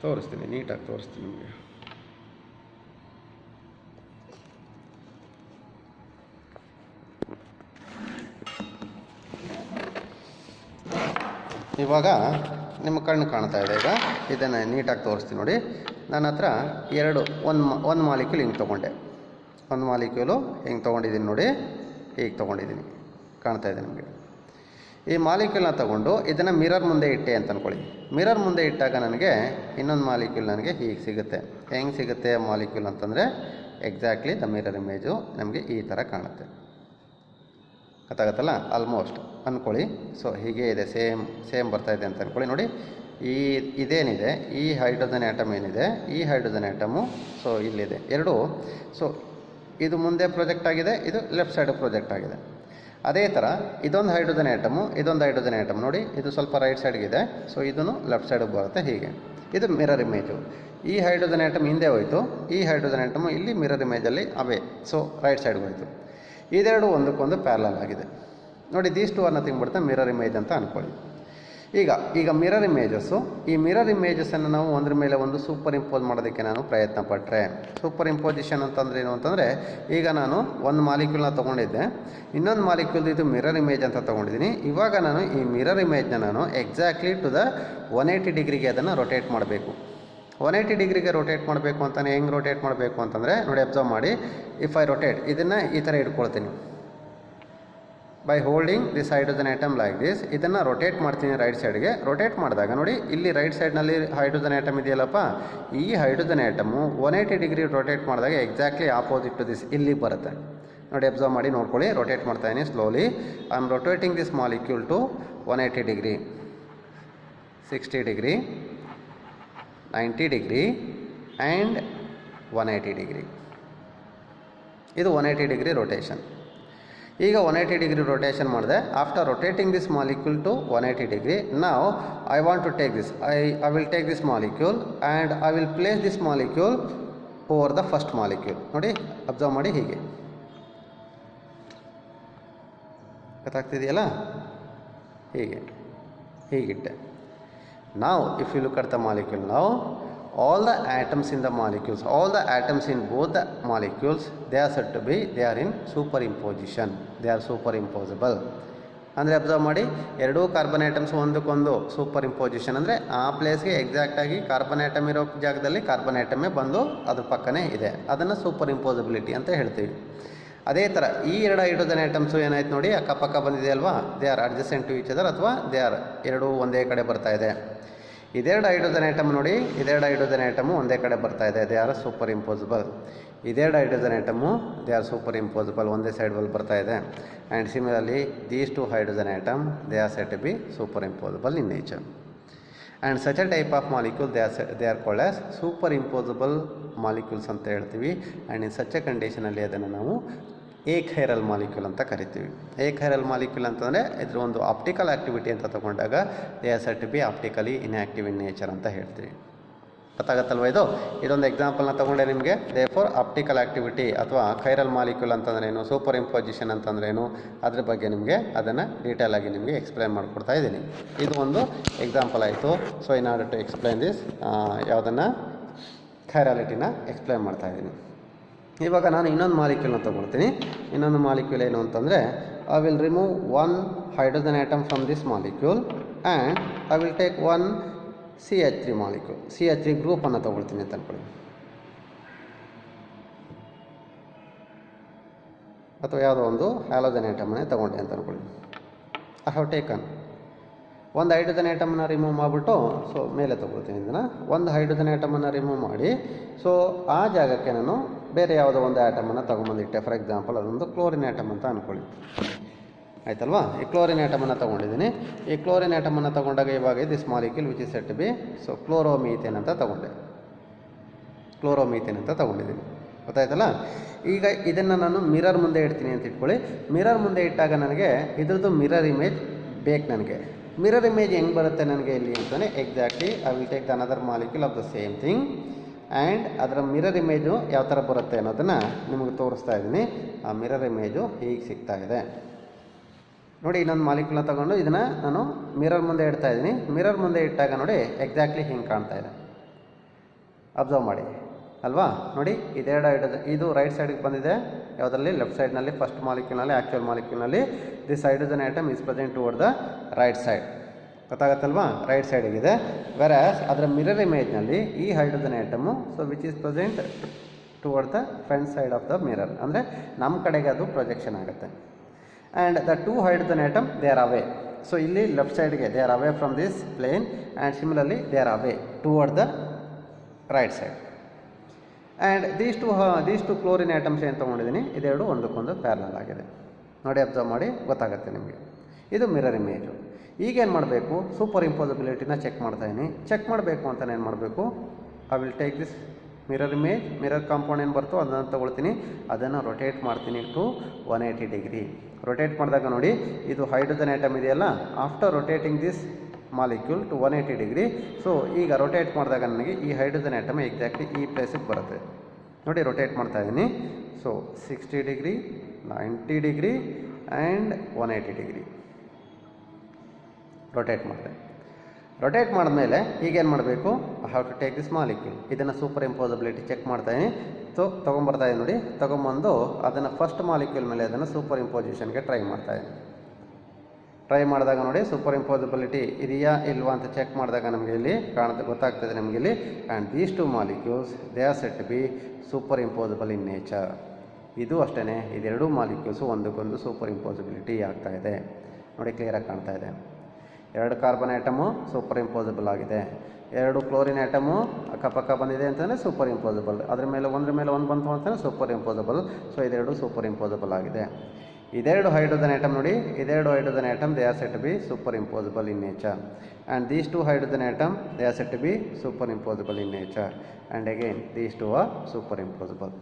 ತೋರಿಸ್ತೀನಿ, ನೀಟಾಗಿ ತೋರಿಸ್ತೀನಿ ನಿಮಗೆ. ಇವಾಗ ನಿಮ್ಮ ಕಣ್ಣು ಕಾಣ್ತಾ ಇದೆ. ಈಗ ಇದನ್ನು ನೀಟಾಗಿ ತೋರಿಸ್ತೀನಿ ನೋಡಿ. ನನ್ನ ಹತ್ರ ಒಂದು ಮಾಲಿಕ್ಯೂಲ್ ಹಿಂಗೆ ತೊಗೊಂಡೆ, ಒಂದು ಮಾಲಿಕ್ಯೂಲು ಹಿಂಗೆ ತೊಗೊಂಡಿದ್ದೀನಿ ನೋಡಿ, ಹೀಗೆ ತೊಗೊಂಡಿದ್ದೀನಿ, ಕಾಣ್ತಾ ಇದೆ ನಿಮಗೆ. ಈ ಮಾಲಿಕ್ಯೂಲ್ನ ತೊಗೊಂಡು ಇದನ್ನು ಮಿರರ್ ಮುಂದೆ ಇಟ್ಟೆ ಅಂತ ಅಂದ್ಕೊಳ್ಳಿ. ಮಿರರ್ ಮುಂದೆ ಇಟ್ಟಾಗ ನನಗೆ ಇನ್ನೊಂದು ಮಾಲಿಕ್ಯೂಲ್ ನನಗೆ ಹೀಗೆ ಸಿಗುತ್ತೆ. ಹೆಂಗೆ ಸಿಗುತ್ತೆ ಮಾಲಿಕ್ಯೂಲ್ ಅಂತಂದರೆ ಎಕ್ಸಾಕ್ಟ್ಲಿ ದ ಮಿರರ್ ಇಮೇಜು ನಮಗೆ ಈ ಥರ ಕಾಣುತ್ತೆ. ಗೊತ್ತಾಗತ್ತಲ್ಲ, ಆಲ್ಮೋಸ್ಟ್ ಅಂದ್ಕೊಳ್ಳಿ. ಸೊ ಹೀಗೆ ಇದೆ, ಸೇಮ್ ಬರ್ತಾಯಿದೆ ಅಂತ ಅಂದ್ಕೊಳ್ಳಿ. ನೋಡಿ, ಇದೇನಿದೆ, ಈ ಹೈಡ್ರೋಜನ್ ಆಟಮ್ ಏನಿದೆ, ಈ ಹೈಡ್ರೋಜನ್ ಆಟಮು ಸೊ ಇಲ್ಲಿದೆ ಎರಡು. ಸೊ ಇದು ಮುಂದೆ ಪ್ರೊಜೆಕ್ಟ್ ಆಗಿದೆ, ಇದು ಲೆಫ್ಟ್ ಸೈಡ್ ಪ್ರೊಜೆಕ್ಟ್ ಆಗಿದೆ. ಅದೇ ಥರ ಇದೊಂದು ಹೈಡ್ರೋಜನ್ ಆಟಮು, ಇದೊಂದು ಹೈಡ್ರೋಜನ್ ಆಟಮ್ ನೋಡಿ, ಇದು ಸ್ವಲ್ಪ ರೈಟ್ ಸೈಡ್ಗಿದೆ. ಸೊ ಇದನ್ನು ಲೆಫ್ಟ್ ಸೈಡಿಗೆ ಬರುತ್ತೆ. ಹೀಗೆ ಇದು ಮಿರರ್ ಇಮೇಜು. ಈ ಹೈಡ್ರೋಜನ್ ಆಟಮ್ ಹಿಂದೆ ಹೋಯಿತು, ಈ ಹೈಡ್ರೋಜನ್ ಆಟಮು ಇಲ್ಲಿ ಮಿರರ್ ಇಮೇಜಲ್ಲಿ ಅವೇ, ಸೊ ರೈಟ್ ಸೈಡ್ಗೆ ಹೋಯಿತು. ಇದೆರಡು ಒಂದಕ್ಕೊಂದು ಪ್ಯಾರಲಲ್ ಆಗಿದೆ ನೋಡಿ. These two R nothing but the mirror image ಅಂತ ಅಂದ್ಕೊಳ್ಳಿ. ಈಗ ಮಿರರ್ ಇಮೇಜಸ್ಸು, ಈ ಮಿರರ್ ಇಮೇಜಸನ್ನು ನಾವು ಒಂದ್ರ ಮೇಲೆ ಒಂದು ಸೂಪರ್ ಇಂಪೋಸ್ ಮಾಡೋದಕ್ಕೆ ನಾನು ಪ್ರಯತ್ನ ಪಟ್ಟರೆ, ಸೂಪರ್ ಇಂಪೋಸಿಷನ್ ಅಂತಂದರೆ ಏನು ಅಂತಂದರೆ, ಈಗ ನಾನು ಒಂದು ಮಾಲಿಕ್ಯೂಲ್ನ ತೊಗೊಂಡಿದ್ದೆ, ಇನ್ನೊಂದು ಮಾಲಿಕ್ಯೂಲ್ ಇದು ಮಿರರ್ ಇಮೇಜ್ ಅಂತ ತೊಗೊಂಡಿದ್ದೀನಿ. ಇವಾಗ ನಾನು ಈ ಮಿರರ್ ಇಮೇಜ್ನ ನಾನು ಎಕ್ಸಾಕ್ಟ್ಲಿ ಟು ದ 180 ಡಿಗ್ರಿಗೆ ಅದನ್ನು ರೊಟೇಟ್ ಮಾಡಬೇಕು. 180 ಡಿಗ್ರಿಗೆ ರೊಟೇಟ್ ಮಾಡಬೇಕು ಅಂತಾನೆ. ಹೆಂಗೆ ರೊಟೇಟ್ ಮಾಡಬೇಕು ಅಂತಂದರೆ ನೋಡಿ, ಅಬ್ಸರ್ವ್ ಮಾಡಿ. ಇಫ್ ಐ ರೊಟೇಟ್, ಇದನ್ನು ಈ ಥರ ಇಟ್ಕೊಳ್ತೀನಿ by holding this hydrogen atom like this. ಇದನ್ನು ರೊಟೇಟ್ ಮಾಡ್ತೀನಿ ರೈಟ್ ಸೈಡ್ಗೆ. ರೊಟೇಟ್ ಮಾಡಿದಾಗ ನೋಡಿ, ಇಲ್ಲಿ ರೈಟ್ ಸೈಡ್ನಲ್ಲಿ ಹೈಡ್ರೋಜನ್ ಆಟಮ್ ಇದೆಯಲ್ಲಪ್ಪ, ಈ ಹೈಡ್ರೋಜನ್ ಆಟಮು 180 ಡಿಗ್ರಿ ರೊಟೇಟ್ ಮಾಡಿದಾಗ ಎಕ್ಸಾಕ್ಟ್ಲಿ ಆಪೋಸಿಟ್ ಟು ದಿಸ್ ಇಲ್ಲಿ ಬರುತ್ತೆ ನೋಡಿ. ಅಬ್ಸರ್ವ್ ಮಾಡಿ, ನೋಡ್ಕೊಳ್ಳಿ. ರೊಟೇಟ್ ಮಾಡ್ತಾಯಿದ್ದೀನಿ slowly. I am rotating this molecule to 180 degree, 60 degree, 90 degree and 180 degree. ಇದು 180 ಡಿಗ್ರಿ ರೊಟೇಷನ್. ಈಗ 180 ಡಿಗ್ರಿ ರೊಟೇಷನ್ ಮಾಡಿದೆ. After rotating this molecule to 180 degree, ನಾವು I want to take this, I will take this molecule and I will place this molecule over the first molecule. ನೋಡಿ, observe ಮಾಡಿ, ಹೀಗೆ ಗೊತ್ತಾಗ್ತಿದೆಯಲ್ಲ, ಹೀಗಿಟ್ಟೆ. Now if you look at the molecule, now all the atoms in the molecules, all the atoms in both the molecules, they are said to be, they are in superimposition, they are superimposable. ಅಂದರೆ observe ಮಾಡಿ, ಎರಡೂ carbon atoms ಒಂದಕ್ಕೊಂದು super imposition ಅಂದರೆ ಆ ಪ್ಲೇಸ್ಗೆ ಎಕ್ಸಾಕ್ಟಾಗಿ carbon atom ಇರೋ ಜಾಗದಲ್ಲಿ carbon ಆಟಮೇ ಬಂದು ಅದ್ರ ಪಕ್ಕನೇ ಇದೆ, ಅದನ್ನು ಸೂಪರ್ ಇಂಪೋಸಿಬಿಲಿಟಿ ಅಂತ ಹೇಳ್ತೀವಿ. ಅದೇ ಥರ ಈ ಎರಡು ಹೈಡ್ರೋಜನ್ ಆಟಮ್ಸು ಏನಾಯ್ತು ನೋಡಿ, ಅಕ್ಕಪಕ್ಕ ಬಂದಿದೆ ಅಲ್ವಾ, they are adjacent to each other, ಅಥವಾ ದೇ ಆರ್ ಎರಡೂ ಒಂದೇ ಕಡೆ ಬರ್ತಾ ಇದೆ. ಇದೆರಡು ಹೈಡ್ರೋಜನ್ ಆಟಮ್ ನೋಡಿ, ಇದೆರಡು ಹೈಡ್ರೋಜನ್ ಆಟಮು ಒಂದೇ ಕಡೆ ಬರ್ತಾ ಇದೆ, ದೇ ಆರ್ ಸೂಪರ್ ಇಂಪೋಸಿಬಲ್. ಇದೆರಡು hydrogen atom they are superimposable, ಒಂದೇ ಸೈಡ್ವಲ್ಲಿ ಬರ್ತಾ ಇದೆ. And similarly these two hydrogen atom they are said to be superimposable in nature. And such a type of molecule they are called as superimposable molecules ಅಂತ ಹೇಳ್ತೀವಿ. And in such a ಕಂಡೀಷನಲ್ಲಿ ಅದನ್ನು ನಾವು ಏಕೈರಲ್ molecule ಅಂತ ಕರಿತೀವಿ. ಏಕೈರಲ್ molecule ಅಂತಂದರೆ ಇದ್ರ ಒಂದು ಆಪ್ಟಿಕಲ್ ಆ್ಯಕ್ಟಿವಿಟಿ ಅಂತ ತೊಗೊಂಡಾಗ they are said to be optically inactive in nature ಅಂತ ಹೇಳ್ತೀವಿ. ಗೊತ್ತಾಗತ್ತಲ್ವ? ಇದೊಂದು ಎಕ್ಸಾಂಪಲ್ನ ತೊಗೊಂಡೆ ನಿಮಗೆ. ದೇರ್ಫೋರ್ ಆಪ್ಟಿಕಲ್ ಆ್ಯಕ್ಟಿವಿಟಿ ಅಥವಾ ಕೈರಲ್ ಮಾಲಿಕ್ಯೂಲ್ ಅಂತಂದ್ರೇನು, ಸೂಪರ್ ಇಂಪೋಸಿಷನ್ ಅಂತಂದ್ರೇನು, ಅದ್ರ ಬಗ್ಗೆ ನಿಮಗೆ ಅದನ್ನು ಡೀಟೇಲ್ ಆಗಿ ನಿಮಗೆ ಎಕ್ಸ್ಪ್ಲೈನ್ ಮಾಡಿಕೊಡ್ತಾ ಇದ್ದೀನಿ. ಇದು ಒಂದು ಎಕ್ಸಾಂಪಲ್ ಆಯಿತು. So in order to explain this, ಯಾವುದನ್ನು ಕೈರಾಲಿಟಿನ ಎಕ್ಸ್ಪ್ಲೈನ್ ಮಾಡ್ತಾ ಇದ್ದೀನಿ. ಇವಾಗ ನಾನು ಇನ್ನೊಂದು ಮಾಲಿಕ್ಯೂಲ್ನ ತೊಗೊಳ್ತೀನಿ. ಇನ್ನೊಂದು ಮಾಲಿಕ್ಯೂಲ್ ಏನು ಅಂತಂದರೆ, I will remove one hydrogen atom from this molecule and I will take one CH3 molecule, CH3 ಗ್ರೂಪನ್ನು ತೊಗೊಳ್ತೀನಿ ಅಂತ ಅಂದ್ಕೊಳ್ಳಿ. ಅಥವಾ ಯಾವುದೋ ಒಂದು ಹ್ಯಾಲೋಜನ್ ಆಟಮನ್ನೇ ತೊಗೊಂಡೆ ಅಂತ ಅಂದ್ಕೊಳ್ಳಿ. ಐ ಹ್ಯಾವ್ ಟೇಕನ್ ಒಂದು ಹೈಡ್ರೋಜನ್ ಆಟಮನ್ನು ರಿಮೂವ್ ಮಾಡಿಬಿಟ್ಟು ಸೊ ಮೇಲೆ ತೊಗೊಳ್ತೀನಿ. ಇದನ್ನು ಒಂದು ಹೈಡ್ರೋಜನ್ ಆಟಮನ್ನು ರಿಮೂವ್ ಮಾಡಿ ಸೊ ಆ ಜಾಗಕ್ಕೆ ನಾನು ಬೇರೆ ಯಾವುದೋ ಒಂದು ಆಟಮನ್ನು ತೊಗೊಂಬಂದಿಟ್ಟೆ. ಫಾರ್ ಎಕ್ಸಾಂಪಲ್ ಅದೊಂದು ಕ್ಲೋರಿನ್ ಆಟಮ್ ಅಂತ ಅಂದ್ಕೊಳ್ಳಿ, ಆಯ್ತಲ್ವಾ? ಈ ಕ್ಲೋರಿನ್ ಆಟಮನ್ನು ತೊಗೊಂಡಿದ್ದೀನಿ. ಈ ಕ್ಲೋರಿನ್ ಆಟಮನ್ನು ತೊಗೊಂಡಾಗ ಇವಾಗ this molecule which is set to be so chloromethane ಅಂತ ತೊಗೊಂಡೆ, ಕ್ಲೋರೋಮೀಥೇನ್ ಅಂತ ತೊಗೊಂಡಿದ್ದೀನಿ. ಗೊತ್ತಾಯ್ತಲ್ಲ? ಈಗ ಇದನ್ನು ನಾನು ಮಿರರ್ ಮುಂದೆ ಇಡ್ತೀನಿ ಅಂತ ಇಟ್ಕೊಳ್ಳಿ. ಮಿರರ್ ಮುಂದೆ ಇಟ್ಟಾಗ ನನಗೆ ಇದ್ರದ್ದು ಮಿರರ್ ಇಮೇಜ್ ಬೇಕು. ನನಗೆ ಮಿರರ್ ಇಮೇಜ್ ಹೆಂಗೆ ಬರುತ್ತೆ ನನಗೆ ಇಲ್ಲಿ ಅಂತಲೇ, exactly I will take the another molecule of the same thing and ಅದರ ಮಿರರ್ ಇಮೇಜು ಯಾವ ಥರ ಬರುತ್ತೆ ಅನ್ನೋದನ್ನು ನಿಮಗೆ ತೋರಿಸ್ತಾ ಇದ್ದೀನಿ. ಆ ಮಿರರ್ ಇಮೇಜು ಹೀಗೆ ಸಿಗ್ತಾ ಇದೆ. ನೋಡಿ ಇನ್ನೊಂದು ಮಾಲಿಕ್ಯೂಲ್ನ ತೊಗೊಂಡು ಇದನ್ನು ನಾನು ಮಿರರ್ ಮುಂದೆ ಇಡ್ತಾ ಇದ್ದೀನಿ. ಮಿರರ್ ಮುಂದೆ ಇಟ್ಟಾಗ ನೋಡಿ ಎಕ್ಸಾಕ್ಟ್ಲಿ ಹಿಂಗೆ ಕಾಣ್ತಾ ಇದೆ. ಅಬ್ಸರ್ವ್ ಮಾಡಿ ಅಲ್ವಾ. ನೋಡಿ ಇದೆರಡು ಹೈಡ್ರೋಜನ್, ಇದು ರೈಟ್ ಸೈಡ್ಗೆ ಬಂದಿದೆ ಯಾವುದರಲ್ಲಿ, ಲೆಫ್ಟ್ ಸೈಡ್ನಲ್ಲಿ ಫಸ್ಟ್ ಮಾಲಿಕ್ಯೂಲ್ನಲ್ಲಿ, ಆ್ಯಕ್ಚುಯಲ್ ಮಾಲಿಕ್ಯೂಲ್ನಲ್ಲಿ this hydrogen atom is present toward the right side. ಗೊತ್ತಾಗತ್ತಲ್ವಾ, ರೈಟ್ ಸೈಡಿಗಿದೆ. ವೆರಾಸ್ ಅದರ ಮಿರರ್ ಇಮೇಜ್ನಲ್ಲಿ ಈ hydrogen atom so which is present toward the front side of the mirror, ಅಂದರೆ ನಮ್ಮ ಕಡೆಗೆ ಅದು ಪ್ರೊಜೆಕ್ಷನ್ ಆಗುತ್ತೆ. And the two hydrogen atom they are away. So ಇಲ್ಲಿ ಲೆಫ್ಟ್ ಸೈಡ್ಗೆ they are away from this plane and similarly they are away toward the right side. And these to chlorine atoms ಏನು ತೊಗೊಂಡಿದ್ದೀನಿ, ಇದೆರಡು ಒಂದಕ್ಕೊಂದು parallel ಆಗಿದೆ. ನೋಡಿ observe ಮಾಡಿ ಗೊತ್ತಾಗುತ್ತೆ ನಿಮಗೆ. ಇದು ಮಿರರ್ ಇಮೇಜು. ಈಗೇನು ಮಾಡಬೇಕು, ಸೂಪರ್ ಇಂಪೋಸಿಬಿಲಿಟಿನ ಚೆಕ್ ಮಾಡ್ತಾಯಿದ್ದೀನಿ. ಚೆಕ್ ಮಾಡಬೇಕು ಅಂತ ಏನು ಮಾಡಬೇಕು, I will take this mirror image, mirror compound ಏನು ಬರ್ತೋ ಅದನ್ನು ತೊಗೊಳ್ತೀನಿ, ಅದನ್ನು ರೊಟೇಟ್ ಮಾಡ್ತೀನಿ ಟು 180 ಡಿಗ್ರಿ. ರೊಟೇಟ್ ಮಾಡಿದಾಗ ನೋಡಿ ಇದು ಹೈಡ್ರೋಜನ್ ಆಟಮ್ ಇದೆಯಲ್ಲ, after rotating this molecule to 180 degree. So ಈಗ ರೊಟೇಟ್ ಮಾಡಿದಾಗ ನನಗೆ ಈ ಹೈಡ್ರೋಜನ್ ಆಟಮ್ ಎಕ್ಸಾಕ್ಟ್ಲಿ ಈ ಪ್ಲೇಸಿಗೆ ಬರುತ್ತೆ. ನೋಡಿ ರೊಟೇಟ್ ಮಾಡ್ತಾಯಿದ್ದೀನಿ. So 60 degree, 90 degree and 180 degree rotate ಮಾಡಿದೆ. ರೊಟೇಟ್ ಮಾಡಿದ್ಮೇಲೆ ಈಗೇನು ಮಾಡಬೇಕು, I have to take this molecule, ಇದನ್ನು ಸೂಪರ್ ಇಂಪೋಸಿಬಿಲಿಟಿ ಚೆಕ್ ಮಾಡ್ತಾಯಿದ್ದೀನಿ. ಸೊ ತೊಗೊಂಬರ್ತಾಯಿದ್ದೀನಿ ನೋಡಿ, ತೊಗೊಂಬಂದು ಅದನ್ನು ಫಸ್ಟ್ ಮಾಲಿಕ್ಯೂಲ್ ಮೇಲೆ ಅದನ್ನು ಸೂಪರ್ ಇಂಪೋಸಿಷನ್ಗೆ ಟ್ರೈ ಮಾಡ್ತಾಯಿದ್ದೀನಿ. ಟ್ರೈ ಮಾಡಿದಾಗ ನೋಡಿ ಸೂಪರ್ ಇಂಪೋಸಿಬಿಲಿಟಿ ಇದೆಯಾ ಇಲ್ವಾ ಅಂತ ಚೆಕ್ ಮಾಡಿದಾಗ ನಮಗೆ ಇಲ್ಲಿ ಗೊತ್ತಾಗ್ತದೆ ನಮಗೆ ಇಲ್ಲಿ. And these two molecules they are said to be superimposable in nature. ಇದು ಅಷ್ಟೇ, ಇದೆರಡೂ ಮಾಲಿಕ್ಯೂಲ್ಸು ಒಂದಕ್ಕೊಂದು ಸೂಪರ್ ಇಂಪೋಸಿಬಿಲಿಟಿ ಆಗ್ತಾಯಿದೆ. ನೋಡಿ ಕ್ಲಿಯರಾಗಿ ಕಾಣ್ತಾ ಇದೆ. ಎರಡು ಕಾರ್ಬನ್ ಆಟಮು ಸೂಪರ್ ಇಂಪೋಸಿಬಲ್ ಆಗಿದೆ, ಎರಡು ಕ್ಲೋರಿನ್ ಆಟಮು ಅಕ್ಕಪಕ್ಕ ಬಂದಿದೆ ಅಂತಂದರೆ ಸೂಪರ್ ಇಂಪೋಸಿಬಲ್, ಅದರ ಮೇಲೆ ಒಂದ್ರ ಮೇಲೆ ಒಂದು ಬಂತು ಅಂತಂದರೆ ಸೂಪರ್ ಇಂಪೋಸಿಬಲ್. ಸೊ ಇದೆರಡು ಸೂಪರ್ ಇಂಪೋಸಿಬಲ್ ಆಗಿದೆ. ಇದೆರಡು ಹೈಡ್ರೋಜನ್ ಆಟಮ್ ನೋಡಿ, ಇದೆರಡು hydrogen atom they are said to be superimposable in nature. And these two hydrogen atom they are said to be superimposable in nature. And again these two are superimposable.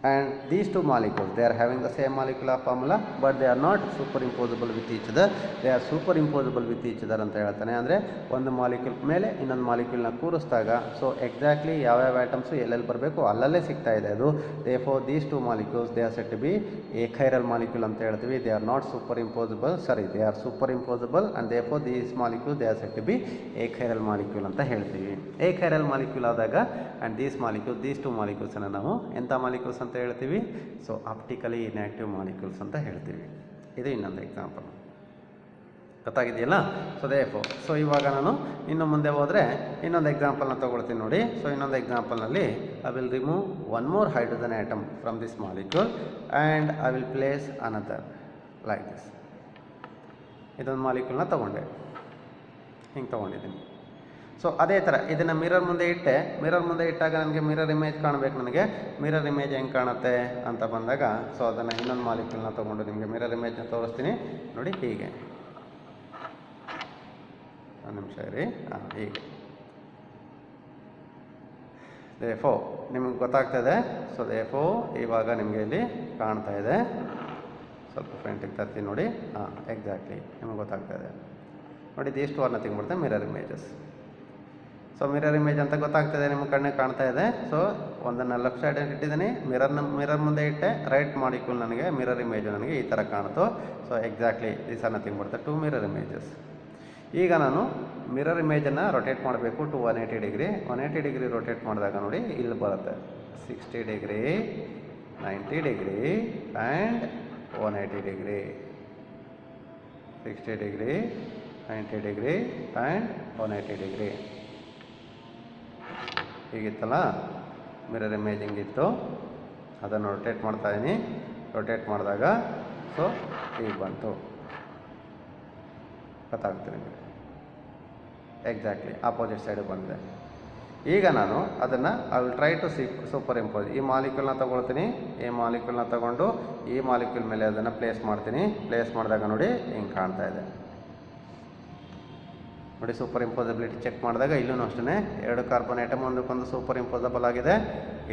And these two molecules, they are having the same molecular formula, but they are not superimposable with each other. They are superimposable with each other ಅಂತ ಹೇಳ್ತಾನೆ. ಅಂದರೆ ಒಂದು molecule ಮೇಲೆ ಇನ್ನೊಂದು ಮಾಲಿಕ್ಯೂಲ್ನ ಕೂರಿಸಿದಾಗ so exactly ಯಾವ್ಯಾವ items ಎಲ್ಲೆಲ್ಲಿ ಬರಬೇಕು ಅಲ್ಲಲ್ಲೇ ಸಿಗ್ತಾ ಇದೆ ಅದು. therefore these two molecules they are said to be achiral molecule ಅಂತ ಹೇಳ್ತೀವಿ. they are not superimposable, they are superimposable and therefore these molecules they are said to be achiral molecule ಅಂತ ಹೇಳ್ತೀವಿ. achiral molecule ಆದಾಗ and these two molecules ಅನ್ನು ನಾವು ಎಂಥ molecules ಅಂತ ಹೇಳ್ತೀವಿ, ಸೊ ಆಪ್ಟಿಕಲಿ ಇನ್ಯಾಕ್ಟಿವ್ ಮಾಲಿಕ್ಯೂಲ್ಸ್ ಅಂತ ಹೇಳ್ತೀವಿ. ಇದು ಇನ್ನೊಂದು ಎಕ್ಸಾಂಪಲ್. ಗೊತ್ತಾಗಿದೆಯಲ್ಲ. ಸೊ ಇವಾಗ ನಾನು ಇನ್ನು ಮುಂದೆ ಹೋದರೆ ಇನ್ನೊಂದು ಎಕ್ಸಾಂಪಲ್ನ ತೊಗೊಳ್ತೀನಿ ನೋಡಿ. ಸೊ ಇನ್ನೊಂದು ಎಕ್ಸಾಂಪಲ್ನಲ್ಲಿ I will remove one more hydrogen atom from this molecule and I will place another like this. ಇದೊಂದು ಮಾಲಿಕ್ಯೂಲ್ನ ತೊಗೊಂಡೆ, ಹಿಂಗೆ ತೊಗೊಂಡಿದ್ದೀನಿ. ಸೊ ಅದೇ ಥರ ಇದನ್ನು ಮಿರರ್ ಮುಂದೆ ಇಟ್ಟೆ. ಮಿರರ್ ಮುಂದೆ ಇಟ್ಟಾಗ ನನಗೆ ಮಿರರ್ ಇಮೇಜ್ ಕಾಣಬೇಕು. ನನಗೆ ಮಿರರ್ ಇಮೇಜ್ ಹೆಂಗೆ ಕಾಣುತ್ತೆ ಅಂತ ಬಂದಾಗ ಸೊ ಅದನ್ನು ಇನ್ನೊಂದು ಮಾಲಿಕ್ಯೂಲ್ನ ತೊಗೊಂಡು ನಿಮಗೆ ಮಿರರ್ ಇಮೇಜ್ನ ತೋರಿಸ್ತೀನಿ ನೋಡಿ. ಹೀಗೆ ಒಂದು ನಿಮಿಷ ಇರಿ. ಹೀಗೆ ದೇಫೋ ನಿಮಗೆ ಗೊತ್ತಾಗ್ತದೆ. ಸೊ ದೇಫೋ ಇವಾಗ ನಿಮಗೆ ಇಲ್ಲಿ ಕಾಣ್ತಾ ಇದೆ. ಸ್ವಲ್ಪ ಫ್ರಂಟಿಗೆ ತರ್ತೀನಿ ನೋಡಿ. ಎಕ್ಸಾಕ್ಟ್ಲಿ ನಿಮಗೆ ಗೊತ್ತಾಗ್ತಾಯಿದೆ ನೋಡಿ. These two R nothing but the mirror images. So mirror image ಅಂತ ಗೊತ್ತಾಗ್ತದೆ, ನಿಮ್ಮ ಕಣ್ಣಿಗೆ ಕಾಣ್ತಾ ಇದೆ. ಸೊ ಒಂದನ್ನು ಲೆಫ್ಟ್ ಸೈಡ್ ಇಟ್ಟಿದ್ದೀನಿ, ಮಿರರ್ ಮುಂದೆ ಇಟ್ಟೆ. ರೈಟ್ ಮಾಲಿಕ್ಯೂಲ್ ನನಗೆ ಮಿರರ್ ಇಮೇಜು ನನಗೆ ಈ ಥರ ಕಾಣ್ತು. So exactly these are nothing but the two mirror images. ಈಗ ನಾನು ಮಿರರ್ ಇಮೇಜನ್ನು ರೊಟೇಟ್ ಮಾಡಬೇಕು ಟು 180 ಡಿಗ್ರಿ. 180 ಡಿಗ್ರಿ ರೊಟೇಟ್ ಮಾಡಿದಾಗ ನೋಡಿ ಇಲ್ಲಿ ಬರುತ್ತೆ 60 degree, 90 degree and 180 degree. 60 degree, 90 degree and 180 degree. ಹೀಗಿತ್ತಲ್ಲ ಮಿರರ್ ಇಮೇಜ್ ಹಿಂಗಿತ್ತು. ಅದನ್ನು ರೊಟೇಟ್ ಮಾಡ್ತಾಯಿದ್ದೀನಿ. ರೊಟೇಟ್ ಮಾಡಿದಾಗ ಸೊ ಈಗ ಬಂತು, ಗೊತ್ತಾಗ್ತೀನಿ ನಿಮಗೆ. ಎಕ್ಸಾಕ್ಟ್ಲಿ ಆಪೋಸಿಟ್ ಸೈಡಿಗೆ ಬಂದಿದೆ. ಈಗ ನಾನು ಅದನ್ನು I will try to superimpose. ಈ ಮಾಲಿಕ್ಯೂಲ್ನ ತೊಗೊಳ್ತೀನಿ. ಈ ಮಾಲಿಕ್ಯೂಲ್ನ ತೊಗೊಂಡು ಈ ಮಾಲಿಕ್ಯೂಲ್ ಮೇಲೆ ಅದನ್ನು ಪ್ಲೇಸ್ ಮಾಡ್ತೀನಿ. ಪ್ಲೇಸ್ ಮಾಡಿದಾಗ ನೋಡಿ ಹಿಂಗೆ ಕಾಣ್ತಾ ಇದೆ ನೋಡಿ. ಸೂಪರ್ ಇಂಪೋಸಿಬಿಲಿಟಿ ಚೆಕ್ ಮಾಡಿದಾಗ ಇಲ್ಲೂ ಅಷ್ಟೇ ಎರಡು ಕಾರ್ಬನ್ ಆಟಮ್ ಒಂದಕ್ಕೊಂದು ಸೂಪರ್ ಇಂಪೋಸಬಲ್ ಆಗಿದೆ.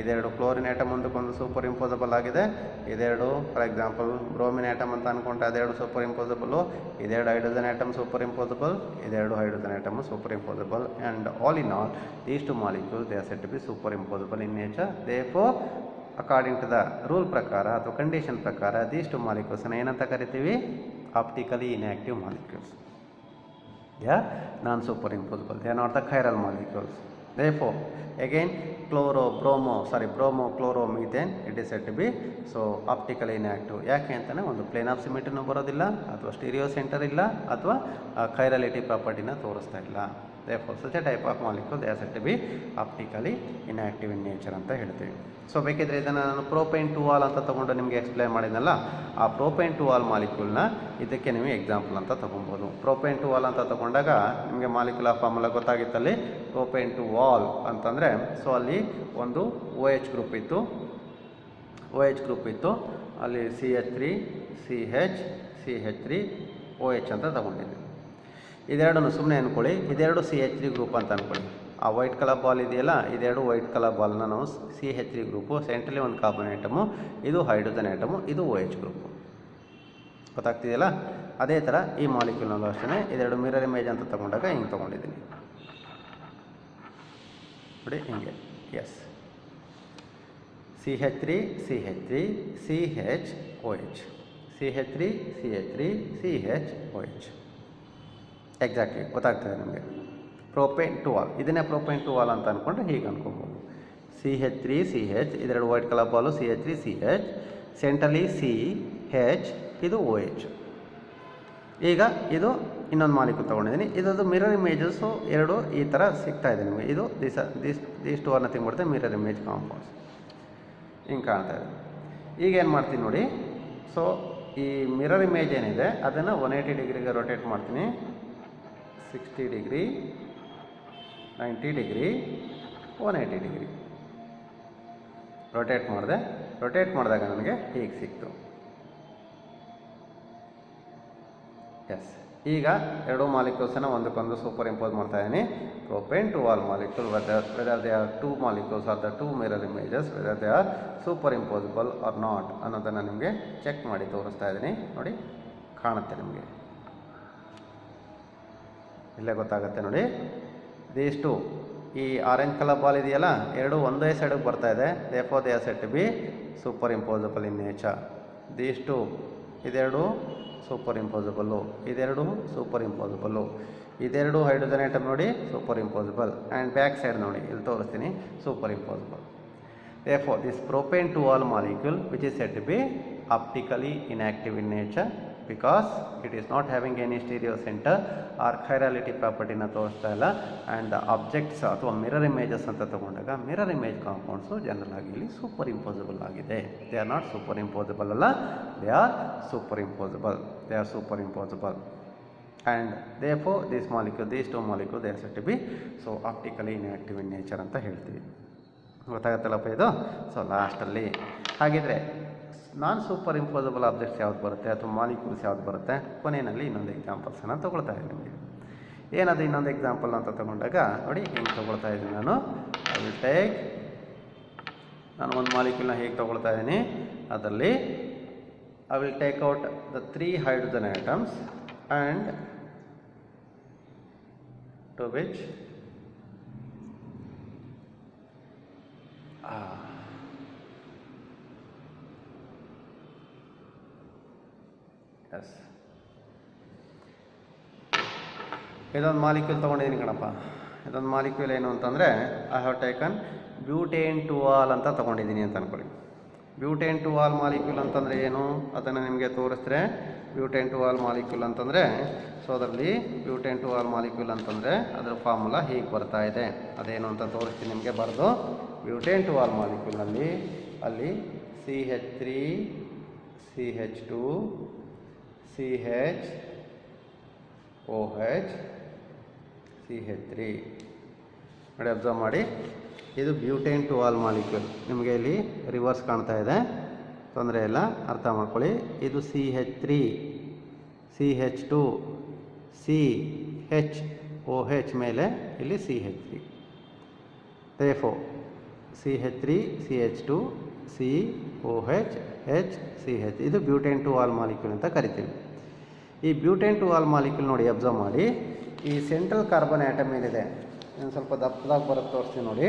ಇದೆರಡು ಕ್ಲೋರಿನ್ ಆಟಮ್ ಒಂದಕ್ಕೊಂದು ಸೂಪರ್ ಇಂಪೋಸಬಲ್ ಆಗಿದೆ. ಇದೆರಡು ಫಾರ್ ಎಕ್ಸಾಂಪಲ್ ಬ್ರೋಮಿನ್ ಆಟಮ್ ಅಂತ ಅಂದ್ಕೊಂಡ್ರೆ ಅದೆರಡು ಸೂಪರ್ ಇಂಪೋಸಬಲು. ಇದೆರಡು ಹೈಡ್ರೋಜನ್ ಆಟಮ್ ಸೂಪರ್ ಇಂಪೋಸಬಲ್, ಇದೆರಡು hydrogen atom superimposable. And all in all these two molecules they are said to be superimposable in nature. Therefore according to the rule ಪ್ರಕಾರ ಅಥವಾ condition ಪ್ರಕಾರ these two ಮಾಲಿಕ್ಯೂಲ್ಸನ್ನು ಏನಂತ ಕರಿತೀವಿ, optically inactive molecules. They are non-superimposable. They are not the chiral molecules. Therefore, again, bromo, chloromethane, it is said to be so optically inactive. ಯಾಕೆ ಅಂತಾನೆ ಒಂದು plane of ಸಿಮೆಟ್ರಿನೂ ಬರೋದಿಲ್ಲ, ಅಥವಾ ಸ್ಟೀರಿಯೋ ಸೆಂಟರ್ ಇಲ್ಲ, ಅಥವಾ ಕೈರಲಿಟಿ ಪ್ರಾಪರ್ಟಿನ ತೋರಿಸ್ತಾ ಇಲ್ಲ. Therefore, such a type of molecule they are said to be optically inactive in nature ಅಂತ ಹೇಳ್ತೀವಿ. ಸೊ ಬೇಕಿದ್ರೆ ಇದನ್ನು ನಾನು ಪ್ರೋಪೇನ್ ಟು ಆಲ್ ಅಂತ ತೊಗೊಂಡು ನಿಮಗೆ ಎಕ್ಸ್ಪ್ಲೈನ್ ಮಾಡಿದ್ನಲ್ಲ, ಆ ಪ್ರೋಪೇನ್ ಟು ಆಲ್ ಮಾಲಿಕ್ಯೂಲ್ನ ಇದಕ್ಕೆ ನೀವು ಎಕ್ಸಾಂಪಲ್ ಅಂತ ತೊಗೊಬೋದು. ಪ್ರೋಪೇನ್ ಟು ಆಲ್ ಅಂತ ತೊಗೊಂಡಾಗ ನಿಮಗೆ ಮಾಲಿಕ್ಯುಲರ್ ಫಾರ್ಮುಲಾ ಗೊತ್ತಾಗಿತ್ತಲ್ಲಿ. ಪ್ರೋಪೇನ್ ಟು ಆಲ್ ಅಂತಂದರೆ ಸೊ ಅಲ್ಲಿ ಒಂದು OH ಗ್ರೂಪ್ ಇತ್ತು, ಅಲ್ಲಿ CH3 CH CH3 OH ಅಂತ ತೊಗೊಂಡಿದ್ದೆ. ಇದೆರಡನ್ನು ಸುಮ್ಮನೆ ಅಂದ್ಕೊಳ್ಳಿ, ಇದೆರಡು CH3 ಗ್ರೂಪ್ ಅಂತ ಅಂದ್ಕೊಳ್ಳಿ. ಆ ವೈಟ್ ಕಲರ್ ಬಾಲ್ ಇದೆಯಲ್ಲ, ಇದೆರಡು ವೈಟ್ ಕಲರ್ ಬಾಲ್ನ ನಾವು CH3 ಗ್ರೂಪು, ಸೆಂಟ್ರಲಿ ಒಂದು ಕಾರ್ಬನ್ ಆಟಮು, ಇದು ಹೈಡ್ರೋಜನ್ ಆಟಮು, ಇದು OH ಗ್ರೂಪು. ಗೊತ್ತಾಗ್ತಿದೆಯಲ್ಲ? ಅದೇ ಥರ ಈ ಮಾಲಿಕ್ಯೂಲ್ನಲ್ಲೂ ಅಷ್ಟೇ ಇದೆರಡು ಮಿರರ್ ಇಮೇಜ್ ಅಂತ ತೊಗೊಂಡಾಗ ಹಿಂಗೆ ತೊಗೊಂಡಿದ್ದೀನಿ ನೋಡಿ, ಹಿಂಗೆ. Yes, CH3 CH3 CH OH, CH3 CH3 CH OH. Exactly ಗೊತ್ತಾಗ್ತದೆ ನಿಮಗೆ. ಪ್ರೋಪೇನ್ ಟು ಆಲ್, ಇದನ್ನೇ ಪ್ರೋಪೇನ್ ಟು ಆಲ್ ಅಂತ ಅಂದ್ಕೊಂಡ್ರೆ ಹೀಗೆ ಅನ್ಕೊಬೋದು. CH3 CH, ಇದೆರಡು white colour ball CH3 CH, centrally CH, ಇದು OH. ಈಗ ಇದು ಇನ್ನೊಂದು ಮಾಲಿಕ್ಯೂಲ್ ತೊಗೊಂಡಿದ್ದೀನಿ, ಇದೊಂದು ಮಿರರ್ ಇಮೇಜಸ್ಸು ಎರಡು ಈ ಥರ ಸಿಗ್ತಾ ಇದೆ ನಿಮಗೆ. ಇದು ದೀಸ್ ಟು ಆರ್ ನಥಿಂಗ್ ಬರುತ್ತೆ ಮಿರರ್ ಇಮೇಜ್ ಕಾಂಪೌಂಡ್ಸ್, ಹಿಂಗೆ ಕಾಣ್ತಾ ಇದೆ. ಈಗ ಏನು ಮಾಡ್ತೀನಿ ನೋಡಿ, ಸೊ ಈ ಮಿರರ್ ಇಮೇಜ್ ಏನಿದೆ ಅದನ್ನು 180 ಡಿಗ್ರಿಗೆ ರೊಟೇಟ್ ಮಾಡ್ತೀನಿ. 60 ಡಿಗ್ರಿ, 90 ಡಿಗ್ರಿ, 180 ಡಿಗ್ರಿ ರೊಟೇಟ್ ಮಾಡಿದಾಗ ನನಗೆ ಹೀಗೆ ಸಿಕ್ತು. ಎಸ್, ಈಗ ಎರಡು ಮಾಲಿಕ್ಯೂಲ್ಸನ್ನು ಒಂದಕ್ಕೊಂದು ಸೂಪರ್ ಇಂಪೋಸ್ ಮಾಡ್ತಾ ಇದ್ದೀನಿ. Propane two ol molecule, whether they are two molecules are the two mirror images, whether they are superimposable or not ಅನ್ನೋದನ್ನು ನಿಮಗೆ ಚೆಕ್ ಮಾಡಿ ತೋರಿಸ್ತಾ ಇದ್ದೀನಿ. ನೋಡಿ, ಕಾಣುತ್ತೆ ನಿಮಗೆ, ಇಲ್ಲೇ ಗೊತ್ತಾಗುತ್ತೆ ನೋಡಿ. ಇದಿಷ್ಟು ಈ ಆರೆಂಜ್ ಕಲರ್ ಬಾಲ್ ಇದೆಯಲ್ಲ, ಎರಡು ಒಂದೇ ಸೈಡಿಗೆ ಬರ್ತಾ ಇದೆ. Therefore they are said to be superimposable in nature. ಇದಿಷ್ಟು ಇದೆರಡು ಸೂಪರ್ ಇಂಪೋಸಿಬಲ್ಲು, ಇದೆರಡು ಸೂಪರ್ ಇಂಪೋಸಿಬಲ್ಲು, ಇದೆರಡು ಹೈಡ್ರೋಜನ್ ಆಟಮ್ ನೋಡಿ superimposable, and back side ನೋಡಿ ಇಲ್ಲಿ ತೋರಿಸ್ತೀನಿ superimposable. Therefore, this propane to all molecule which is said to be optically inactive in nature because it is not having any stereo center or chirality property na ತೋರಿಸ್ತಾ ಇಲ್ಲ. And the objects ಅಥವಾ mirror images ಅಂತ ತಗೊಂಡಾಗ mirror image compounds general ಆಗಿ ಇಲ್ಲಿ superimposable ಆಗಿದೆ. They are not superimposable ಅಲ್ಲ, they are superimposable, they are superimposable. And therefore this molecule, these two molecules, they are said to be so optically inactive in nature ಅಂತ ಹೇಳ್ತೀವಿ. ಗೊತ್ತಾಗತ್ತಲ್ಲಪ್ಪ ಇದು. So ಲಾಸ್ಟಲ್ಲಿ ಹಾಗಿದ್ರೆ ನಾನ್ super impossible objects ಯಾವ್ದು ಬರುತ್ತೆ ಅಥವಾ molecules ಯಾವ್ದು ಬರುತ್ತೆ, ಕೊನೆಯಲ್ಲಿ ಇನ್ನೊಂದು ಎಕ್ಸಾಂಪಲ್ಸನ್ನು ತೊಗೊಳ್ತಾ ಇದ್ದೀನಿ ನಿಮಗೆ. ಏನದು ಇನ್ನೊಂದು ಎಕ್ಸಾಂಪಲ್ ಅಂತ ತೊಗೊಂಡಾಗ ನೋಡಿ ಹಿಂಗೆ ತೊಗೊಳ್ತಾ ಇದ್ದೀನಿ ನಾನು. ನಾನು ಒಂದು ಮಾಲಿಕ್ಯೂಲ್ನ ಹೇಗೆ ತೊಗೊಳ್ತಾ ಇದ್ದೀನಿ, ಅದರಲ್ಲಿ I will take out the 3 hydrogen atoms and to which yes, ಇದೊಂದು ಮಾಲಿಕ್ಯೂಲ್ ತೊಗೊಂಡಿದ್ದೀನಿ ಕಣಪ್ಪ. ಇದೊಂದು ಮಾಲಿಕ್ಯೂಲ್ ಏನು ಅಂತಂದರೆ I have taken butane two ol ಅಂತ ತೊಗೊಂಡಿದ್ದೀನಿ ಅಂತ ಅಂದ್ಕೊಳ್ಳಿ. ಬ್ಯೂಟೇನ್ ಟು ಆಲ್ ಮಾಲಿಕ್ಯೂಲ್ ಅಂತಂದರೆ ಏನು ಅದನ್ನು ನಿಮಗೆ ತೋರಿಸಿದ್ರೆ, ಬ್ಯೂಟೇನ್ ಟು ಆಲ್ ಮಾಲಿಕ್ಯೂಲ್ ಅಂತಂದರೆ ಸೊ ಅದರಲ್ಲಿ ಬ್ಯೂಟೇನ್ ಟು ಆಲ್ ಮಾಲಿಕ್ಯೂಲ್ ಅಂತಂದರೆ ಅದರ ಫಾರ್ಮುಲಾ ಹೀಗೆ ಬರ್ತಾ ಇದೆ. ಅದೇನು ಅಂತ ತೋರಿಸ್ತೀನಿ ನಿಮಗೆ ಬರೆದು. ಬ್ಯೂಟೇನ್ ಟು ಆಲ್ ಮಾಲಿಕ್ಯೂಲ್ನಲ್ಲಿ ಅಲ್ಲಿ CH3 CH2 CH OH CH3 ನೋಡಿ, ಅಬ್ಸರ್ವ್ ಮಾಡಿ. ಇದು ಬ್ಯೂಟೇನ್ ಟು ಆಲ್ ಮಾಲಿಕ್ಯೂಲ್. ನಿಮಗೆ ಇಲ್ಲಿ ರಿವರ್ಸ್ ಕಾಣ್ತಾ ಇದೆ, ತೊಂದರೆ ಇಲ್ಲ, ಅರ್ಥ ಮಾಡ್ಕೊಳ್ಳಿ. ಇದು CH3 CH2 CH ಮೇಲೆ ಇಲ್ಲಿ CH3. Therefore CH3 CH2 COH H CH ಇದು ಬ್ಯೂಟೇನ್ ಟು ಆಲ್ ಮಾಲಿಕ್ಯೂಲ್ ಅಂತ ಕರಿತೀವಿ. ಈ ಬ್ಯೂಟೇನ್ ಟು ಆಲ್ ಮಾಲಿಕ್ಯೂಲ್ ನೋಡಿ, ಅಬ್ಸರ್ವ್ ಮಾಡಿ. ಈ ಸೆಂಟ್ರಲ್ ಕಾರ್ಬನ್ ಆಟಮ್ ಏನಿದೆ, ಇನ್ನು ಸ್ವಲ್ಪ ದಪ್ಪದಾಗಿ ಬರುತ್ತೆ ತೋರಿಸ್ತೀನಿ ನೋಡಿ.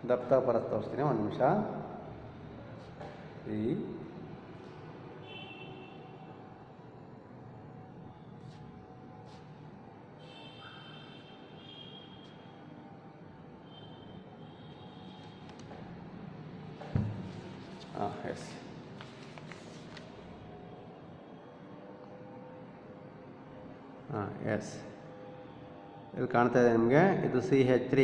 ದಪ್ಪ ಬರೋದು ತೋರಿಸ್ತೀನಿ, ಒಂದು ನಿಮಿಷ. ಎಸ್, ಎಸ್, ಇಲ್ಲಿ ಕಾಣ್ತಾ ಇದೆ ನಿಮಗೆ, ಇದು CH3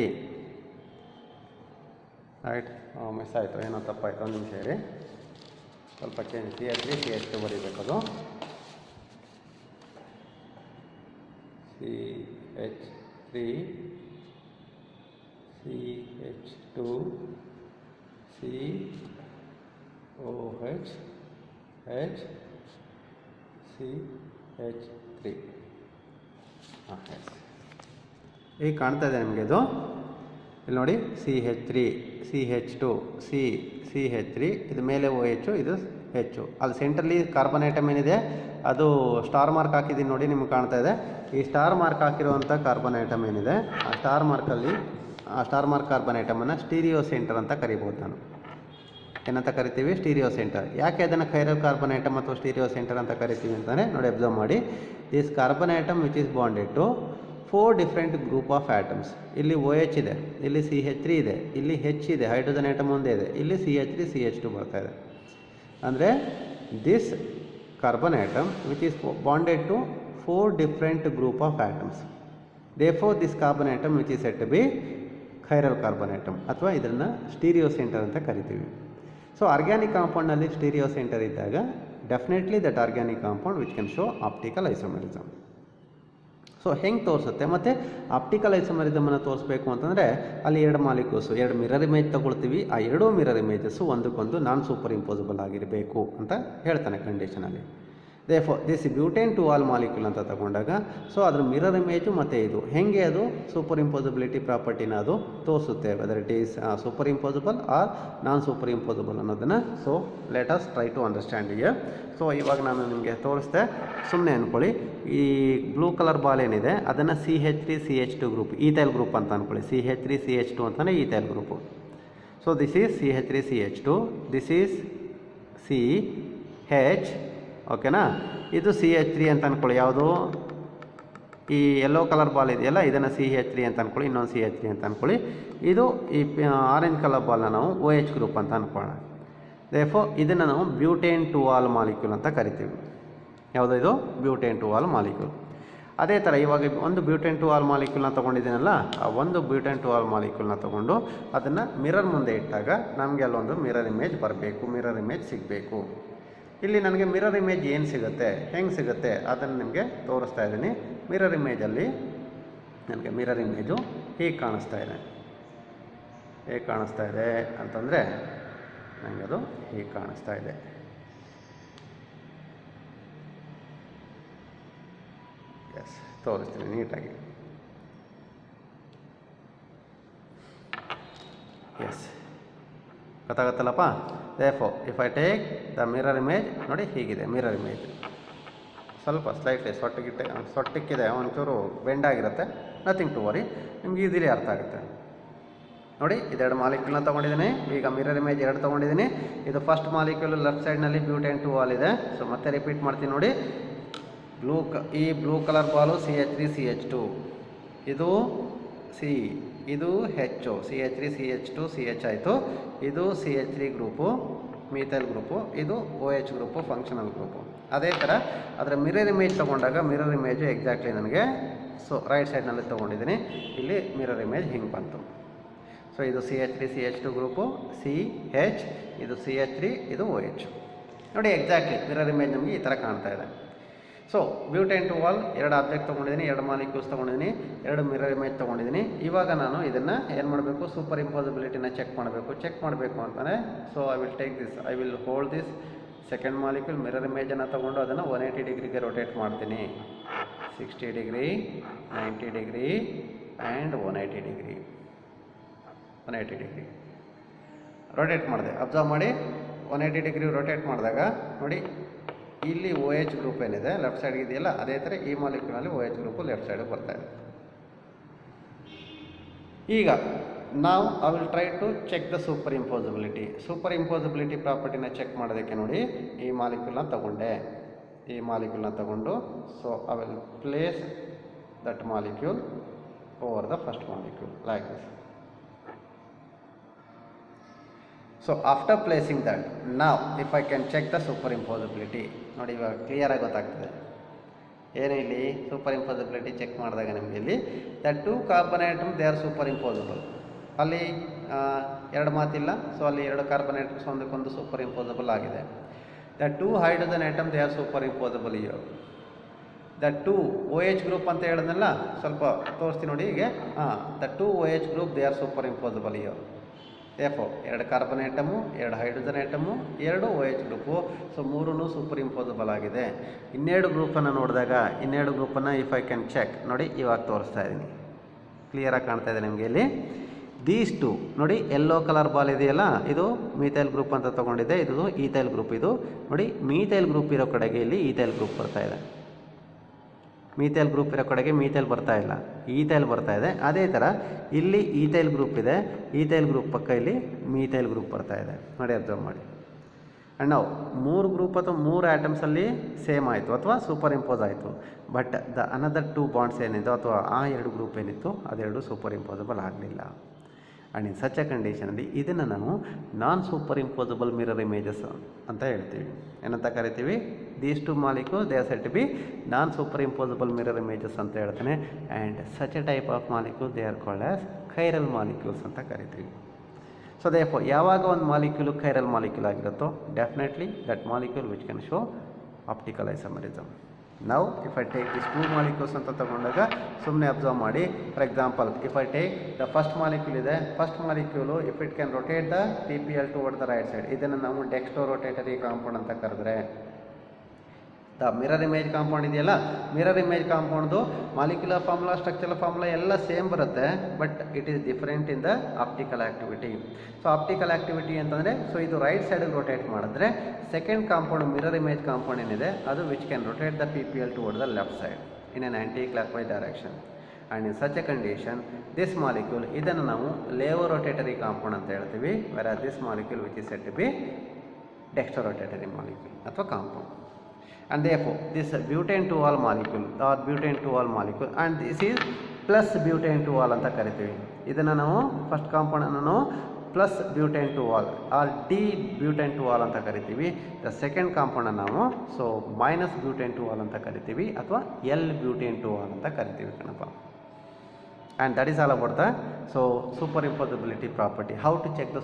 ರೈಟ್. ಮಿಸ್ ಆಯಿತು, ಏನೋ ತಪ್ಪಾಯಿತು, ಒಂದು ನಿಮಿಷ ಇರಿ, ಸ್ವಲ್ಪ change. CH3 CH2 ಬರೀಬೇಕದು. CH3 CH2 COH H CH3. ಈಗ ಕಾಣ್ತಾ ಇದೆ ನಿಮಗೆ ಇದು, ಇಲ್ಲಿ ನೋಡಿ, CH3 CH2 CH3, ಇದು ಮೇಲೆ OH, ಇದು H. ಅಲ್ಲಿ ಸೆಂಟ್ರಲ್ಲಿ ಕಾರ್ಬನ್ ಐಟಮ್ ಏನಿದೆ ಅದು ಸ್ಟಾರ್ ಮಾರ್ಕ್ ಹಾಕಿದ್ದೀನಿ ನೋಡಿ, ನಿಮ್ಗೆ ಕಾಣ್ತಾ ಇದೆ. ಈ ಸ್ಟಾರ್ ಮಾರ್ಕ್ ಹಾಕಿರುವಂಥ ಕಾರ್ಬನ್ ಐಟಮ್ ಏನಿದೆ, ಆ ಸ್ಟಾರ್ ಮಾರ್ಕಲ್ಲಿ ಆ ಸ್ಟಾರ್ ಮಾರ್ಕ್ ಕಾರ್ಬನ್ ಐಟಮನ್ನು ಸ್ಟೀರಿಯೋ ಸೆಂಟರ್ ಅಂತ ಕರಿಬೋದು. ನಾನು ಏನಂತ ಕರಿತೀವಿ? Stereo centre. ಯಾಕೆ ಅದನ್ನು ಕೈರಲ್ ಕಾರ್ಬನ್ ಐಟಮ್ ಅಥವಾ ಸ್ಟೀರಿಯೋ ಸೆಂಟರ್ ಅಂತ ಕರಿತೀವಿ ಅಂತಂದರೆ ನೋಡಿ, ಅಬ್ಸರ್ವ್ ಮಾಡಿ. This carbon atom which is bonded to 4 different group of atoms. ಇಲ್ಲಿ OH ಇದೆ, ಇಲ್ಲಿ CH3 ಇದೆ, ಇಲ್ಲಿ H ಇದೆ, ಹೈಡ್ರೋಜನ್ ಐಟಮ್ ಒಂದೇ ಇದೆ, ಇಲ್ಲಿ CH3 CH2 ಬರ್ತಾ ಇದೆ. ಅಂದರೆ this carbon atom which is bonded to 4 different group of atoms. Therefore this carbon atom which is set to be chiral carbon atom, ಅಥವಾ ಇದನ್ನು ಸ್ಟೀರಿಯೋ ಸೆಂಟರ್ ಅಂತ ಕರಿತೀವಿ. ಸೊ ಆರ್ಗ್ಯಾನಿಕ್ ಕಾಂಪೌಂಡ್ನಲ್ಲಿ ಸ್ಟೀರಿಯೋ ಸೆಂಟರ್ ಇದ್ದಾಗ definitely that organic compound which can show optical isomerism. So ಹೆಂಗೆ ತೋರಿಸುತ್ತೆ? ಮತ್ತು ಆಪ್ಟಿಕಲ್ ಐಸೋಮೆರಿಸಮನ್ನು ತೋರಿಸ್ಬೇಕು ಅಂತಂದರೆ ಅಲ್ಲಿ 2 ಮಾಲಿಕ್ಯೂಲ್ಸು, 2 ಮಿರರ್ ಇಮೇಜ್ ತೊಗೊಳ್ತೀವಿ. ಆ 2 ಮಿರರ್ ಇಮೇಜಸ್ಸು ಒಂದಕ್ಕೊಂದು ನಾನ್ ಸೂಪರ್ ಇಂಪೋಸಿಬಲ್ ಆಗಿರಬೇಕು ಅಂತ ಹೇಳ್ತಾನೆ ಕಂಡೀಷನಲ್ಲಿ. Therefore this butane two ol molecule ಅಂತ ತಗೊಂಡಾಗ, ಸೊ ಅದ್ರ ಮಿರರ್ ಇಮೇಜು ಮತ್ತು ಇದು ಹೆಂಗೆ ಅದು ಸೂಪರ್ ಇಂಪೋಸಿಬಿಲಿಟಿ ಪ್ರಾಪರ್ಟಿನ ಅದು ತೋರಿಸುತ್ತೆ, whether it is superimposable or non superimposable ಅನ್ನೋದನ್ನು. So let us try to understand here. So ಇವಾಗ ನಾನು ನಿಮಗೆ ತೋರಿಸ್ದೆ, ಸುಮ್ಮನೆ ಅಂದ್ಕೊಳ್ಳಿ. ಈ ಬ್ಲೂ ಕಲರ್ ಬಾಲ್ ಏನಿದೆ ಅದನ್ನು CH3 CH2 group, ethyl group ಅಂತ ಅಂದ್ಕೊಳ್ಳಿ. CH3 CH2 ಅಂತಲೇ ethyl group. So this is CH3 CH2, this is CH, ಓಕೆನಾ. ಇದು CH3 ಅಂತ ಅಂದ್ಕೊಳ್ಳಿ. ಯಾವುದು? ಈ ಯೆಲ್ಲೋ ಕಲರ್ ಬಾಲ್ ಇದೆಯಲ್ಲ, ಇದನ್ನು CH3 ಅಂತ ಅಂದ್ಕೊಳ್ಳಿ, ಇನ್ನೊಂದು CH3 ಅಂತ ಅಂದ್ಕೊಳ್ಳಿ. ಇದು ಈ ಆರೆಂಜ್ ಕಲರ್ ಬಾಲ್ನ ನಾವು OH ಗ್ರೂಪ್ ಅಂತ ಅಂದ್ಕೊಳ್ಳೋಣ. ದೇರ್ಫೋರ್ ಇದನ್ನು ನಾವು ಬ್ಯೂಟೇನ್ ಟು ಆಲ್ ಮಾಲಿಕ್ಯೂಲ್ ಅಂತ ಕರಿತೀವಿ. ಯಾವುದು ಇದು? Butane two ol molecule. ಅದೇ ಥರ ಇವಾಗ ಒಂದು ಬ್ಯೂಟೇನ್ ಟು ಆಲ್ ಮಾಲಿಕ್ಯೂಲ್ನ ತೊಗೊಂಡಿದ್ದೀನಲ್ಲ, ಆ ಒಂದು ಬ್ಯೂಟೇನ್ ಟು ಆಲ್ ಮಾಲಿಕ್ಯೂಲ್ನ ತೊಗೊಂಡು ಅದನ್ನು ಮಿರರ್ ಮುಂದೆ ಇಟ್ಟಾಗ ನಮಗೆ ಅಲ್ಲೊಂದು ಮಿರರ್ ಇಮೇಜ್ ಬರಬೇಕು, ಮಿರರ್ ಇಮೇಜ್ ಸಿಗಬೇಕು. ಇಲ್ಲಿ ನನಗೆ ಮಿರರ್ ಇಮೇಜ್ ಏನು ಸಿಗುತ್ತೆ, ಹೆಂಗೆ ಸಿಗುತ್ತೆ ಅದನ್ನು ನಿಮಗೆ ತೋರಿಸ್ತಾ ಇದ್ದೀನಿ. ಮಿರರ್ ಇಮೇಜಲ್ಲಿ ನನಗೆ ಮಿರರ್ ಇಮೇಜು ಹೀಗೆ ಕಾಣಿಸ್ತಾ ಇದೆ. ಹೇಗೆ ಕಾಣಿಸ್ತಾ ಇದೆ ಅಂತಂದರೆ ನನಗೆ ಅದು ಹೀಗೆ ಕಾಣಿಸ್ತಾ ಇದೆ. ಎಸ್, ತೋರಿಸ್ತೀನಿ ನೀಟಾಗಿ. ಎಸ್, ಗೊತ್ತಾಗುತ್ತಲ್ಲಪ್ಪ. Therefore if I take the mirror image, ನೋಡಿ ಹೀಗಿದೆ ಮಿರರ್ ಇಮೇಜ್. ಸ್ವಲ್ಪ ಸ್ಲೈಟ್ಲಿ ಸೊಟ್ಟಕ್ಕಿದೆ, ಒಂಚೂರು ಬೆಂಡಾಗಿರುತ್ತೆ, ನಥಿಂಗ್ ಟು ವರಿ, ನಿಮ್ಗೆ ಈಸಿಲಿ ಅರ್ಥ ಆಗುತ್ತೆ. ನೋಡಿ, ಇದೆರಡು ಮಾಲಿಕ್ಯೂಲ್ನ ತೊಗೊಂಡಿದ್ದೀನಿ. ಈಗ ಮಿರರ್ ಇಮೇಜ್ 2 ತೊಗೊಂಡಿದ್ದೀನಿ. ಇದು ಫಸ್ಟ್ ಮಾಲಿಕ್ಯೂಲ್ ಲೆಫ್ಟ್ ಸೈಡ್ನಲ್ಲಿ ಬ್ಯೂಟೇನ್ ಟು ಆಲ್ ಇದೆ. ಸೊ ಮತ್ತೆ ರಿಪೀಟ್ ಮಾಡ್ತೀನಿ ನೋಡಿ. ಈ blue colour ball CH3 CH2, ಇದು C, ಇದು H, CH3 CH2 CH ಆಯಿತು. ಇದು CH3 ಗ್ರೂಪು, ಮೀಥೈಲ್ ಗ್ರೂಪು, ಇದು OH ಗ್ರೂಪು, ಫಂಕ್ಷನಲ್ ಗ್ರೂಪು. ಅದೇ ಥರ ಅದರ ಮಿರರ್ ಇಮೇಜ್ ತೊಗೊಂಡಾಗ ಮಿರರ್ ಇಮೇಜು ಎಕ್ಸಾಕ್ಟ್ಲಿ ನನಗೆ ಸೊ ರೈಟ್ ಸೈಡ್ನಲ್ಲಿ ತೊಗೊಂಡಿದ್ದೀನಿ. ಇಲ್ಲಿ ಮಿರರ್ ಇಮೇಜ್ ಹಿಂಗೆ ಬಂತು. ಸೊ ಇದು CH3 CH2 ಗ್ರೂಪು, CH, ಇದು CH3, ಇದು OH. ನೋಡಿ ಎಕ್ಸಾಕ್ಟ್ಲಿ ಮಿರರ್ ಇಮೇಜ್ ನಮಗೆ ಈ ಥರ ಕಾಣ್ತಾ ಇದೆ. So butane two ol 2 object ತೊಗೊಂಡಿದ್ದೀನಿ, 2 ಮಾಲಿಕ್ಯೂಲ್ಸ್ ತೊಗೊಂಡಿದ್ದೀನಿ, 2 ಮಿರರ್ ಇಮೇಜ್ ತೊಗೊಂಡಿದ್ದೀನಿ. ಇವಾಗ ನಾನು ಇದನ್ನು ಏನು ಮಾಡಬೇಕು? ಸೂಪರ್ ಇಂಪೋಸಿಬಿಲಿಟಿನ ಚೆಕ್ ಮಾಡಬೇಕು ಅಂತಾನೆ. So I will take this, I will hold this second molecule mirror ಇಮೇಜನ್ನು ತೊಗೊಂಡು ಅದನ್ನು 180 ಡಿಗ್ರಿಗೆ ರೊಟೇಟ್ ಮಾಡ್ತೀನಿ. 60 degree, 90 degree and 180 degree. 180 degree rotate ಮಾಡಿದೆ. ಅಬ್ಸರ್ವ್ ಮಾಡಿ, 180 ಡಿಗ್ರಿ ರೊಟೇಟ್ ಮಾಡಿದಾಗ ನೋಡಿ, ಇಲ್ಲಿ OH ಗ್ರೂಪ್ ಏನಿದೆ ಲೆಫ್ಟ್ ಸೈಡ್ಗೆ ಇದೆಯಲ್ಲ, ಅದೇ ಥರ ಈ ಮಾಲಿಕ್ಯೂಲ್ನಲ್ಲಿ OH ಗ್ರೂಪು ಲೆಫ್ಟ್ ಸೈಡಿಗೆ ಬರ್ತಾಯಿದೆ. ಈಗ ನಾವು I will try to check the superimposability ಪ್ರಾಪರ್ಟಿನ ಚೆಕ್ ಮಾಡೋದಕ್ಕೆ ನೋಡಿ ಈ ಮಾಲಿಕ್ಯೂಲ್ನ ತಗೊಂಡೆ, ಈ ಮಾಲಿಕ್ಯೂಲ್ನ ತಗೊಂಡು so I will place that molecule over the first molecule like this. So after placing that ನಾವು if I can check the superimposability ನೋಡಿ, ಇವಾಗ ಕ್ಲಿಯರಾಗಿ ಗೊತ್ತಾಗ್ತದೆ ಏನು ಇಲ್ಲಿ ಸೂಪರ್ ಇಂಪೋಸಿಬಿಲಿಟಿ ಚೆಕ್ ಮಾಡಿದಾಗ ನಮಗೆ ಇಲ್ಲಿ the two carbon atom they are superimposable. ಅಲ್ಲಿ ಎರಡು ಮಾತಿಲ್ಲ, ಸೊ ಅಲ್ಲಿ ಎರಡು ಕಾರ್ಬನ್ ಆಟಮ್ಸ್ ಒಂದಕ್ಕೊಂದು ಸೂಪರ್ ಇಂಪೋಸಿಬಲ್ ಆಗಿದೆ. The two hydrogen atom they are superimposable here. The two OH group ಅಂತ ಹೇಳಿದ್ನಲ್ಲ, ಸ್ವಲ್ಪ ತೋರಿಸ್ತೀನಿ ನೋಡಿ ಹೀಗೆ. The two OH group they are superimposable here. ಎರಡು ಕಾರ್ಬನ್ ಆಟಮು, ಎರಡು ಹೈಡ್ರೋಜನ್ ಆಟಮು, ಎರಡು OH ಗ್ರೂಪು, ಸೊ ಮೂರೂ ಸೂಪರ್ ಇಂಪೋಸಿಬಲ್ ಆಗಿದೆ. ಇನ್ನೆರಡು ಗ್ರೂಪನ್ನು ನೋಡಿದಾಗ ಇನ್ನೆರಡು ಗ್ರೂಪನ್ನು ಇಫ್ ಐ ಕ್ಯಾನ್ ಚೆಕ್ ನೋಡಿ, ಇವಾಗ ತೋರಿಸ್ತಾ ಇದ್ದೀನಿ, ಕ್ಲಿಯರಾಗಿ ಕಾಣ್ತಾ ಇದೆ ನಿಮಗೆ ಇಲ್ಲಿ. ದೀಸ್ ಟು ನೋಡಿ, ಯೆಲ್ಲೋ ಕಲರ್ ಬಾಲ್ ಇದೆಯಲ್ಲ, ಇದು ಮೀಥೈಲ್ ಗ್ರೂಪ್ ಅಂತ ತೊಗೊಂಡಿದೆ, ಇದು ಈಥೈಲ್ ಗ್ರೂಪ್. ಇದು ನೋಡಿ ಮೀಥೈಲ್ ಗ್ರೂಪ್ ಇರೋ ಕಡೆಗೆ ಇಲ್ಲಿ ಈಥೈಲ್ ಗ್ರೂಪ್ ಬರ್ತಾ ಇದೆ, ಮೀಥೈಲ್ ಗ್ರೂಪ್ ಇರೋ ಕಡೆಗೆ ಮೀಥೈಲ್ ಬರ್ತಾ ಇಲ್ಲ, ಈಥೈಲ್ ಬರ್ತಾ ಇದೆ. ಅದೇ ಥರ ಇಲ್ಲಿ ಈಥೈಲ್ ಗ್ರೂಪ್ ಇದೆ, ಈಥೈಲ್ ಗ್ರೂಪ್ ಪಕ್ಕ ಇಲ್ಲಿ ಮೀಥೈಲ್ ಗ್ರೂಪ್ ಬರ್ತಾ ಇದೆ ನೋಡಿ, ಅಬ್ಸರ್ವ್ ಮಾಡಿ. ಆ್ಯಂಡ್ ನಾವು ಮೂರು ಗ್ರೂಪ್ ಅಥವಾ ಮೂರು ಆಟಮ್ಸಲ್ಲಿ ಸೇಮ್ ಆಯಿತು ಅಥವಾ ಸೂಪರ್ ಇಂಪೋಸ್ ಆಯಿತು. But the another two bonds ಏನಿತ್ತು ಅಥವಾ ಆ ಎರಡು ಗ್ರೂಪ್ ಏನಿತ್ತು ಅದೆರಡು ಸೂಪರ್ ಇಂಪೋಸಿಬಲ್ ಆಗಲಿಲ್ಲ. ಆ್ಯಂಡ್ ಇನ್ ಸಚ್ ಎ ಕಂಡೀಷನಲ್ಲಿ ಇದನ್ನು ನಾವು non superimposable mirror images ಅಂತ ಹೇಳ್ತೀವಿ. ಏನಂತ ಕರಿತೀವಿ? These two molecule they are said to be non superimposable mirror images ಅಂತ ಹೇಳ್ತಾನೆ. And such a type of molecule they are called as chiral molecules ಅಂತ ಕರಿತೀವಿ. ಸೊ ದೇರ್ಫೋರ್ ಯಾವಾಗ ಒಂದು ಮಾಲಿಕ್ಯೂಲು ಖೈರಲ್ ಮಾಲಿಕ್ಯೂಲ್ ಆಗಿರುತ್ತೋ definitely that molecule which can show optical isomerism. ನಾವು if I take this two molecules ಅಂತ ತಗೊಂಡಾಗ ಸುಮ್ಮನೆ observe ಮಾಡಿ. For example if I take the first molecule ಇದೆ, first molecule if it can rotate the PPL toward the right side, ಇದನ್ನು ನಾವು dextrorotatory compound ಅಂತ ಕರೆದ್ರೆ, ದ ಮಿರರ್ ಇಮೇಜ್ ಕಾಂಪೌಂಡ್ ಇದೆಯಲ್ಲ, ಮಿರರ್ ಇಮೇಜ್ ಕಾಂಪೌಂಡ್ದು ಮಾಲಿಕ್ಯುಲರ್ ಫಾರ್ಮುಲಾ, ಸ್ಟ್ರಕ್ಚರಲ್ ಫಾರ್ಮುಲಾ ಎಲ್ಲ same ಬರುತ್ತೆ, but it is different in the optical activity. So optical activity ಅಂತಂದರೆ, so ಇದು ರೈಟ್ ಸೈಡಿಗೆ ರೊಟೇಟ್ ಮಾಡಿದ್ರೆ second compound mirror image compound ಏನಿದೆ ಅದು which can rotate the PPL toward the left side in an anticlockwise ಡೈರೆಕ್ಷನ್. And in such a condition this molecule ಇದನ್ನು ನಾವು laevorotatory compound ಅಂತ ಹೇಳ್ತೀವಿ. Whereas this molecule which is said to be dextrorotatory molecule ಅಥವಾ compound. And therefore this butane to all molecule or butane to all molecule, and this is plus butane to all ಅಂತ ಕರಿತೀವಿ. ಇದನ್ನು ನಾವು first ಕಾಂಪೌಂಡನ್ನು ನಾವು plus butane two ol or D butane two ol ಅಂತ ಕರಿತೀವಿ. The second ಕಾಂಪೌಂಡನ್ನು ನಾವು so minus butane two ol ಅಂತ ಕರಿತೀವಿ ಅಥವಾ ಎಲ್ ಬ್ಯೂಟೇನ್ ಟು ಆಲ್ ಅಂತ ಕರಿತೀವಿ ಕಣಪ್ಪ. And that is all about the so superimposability property. How to check the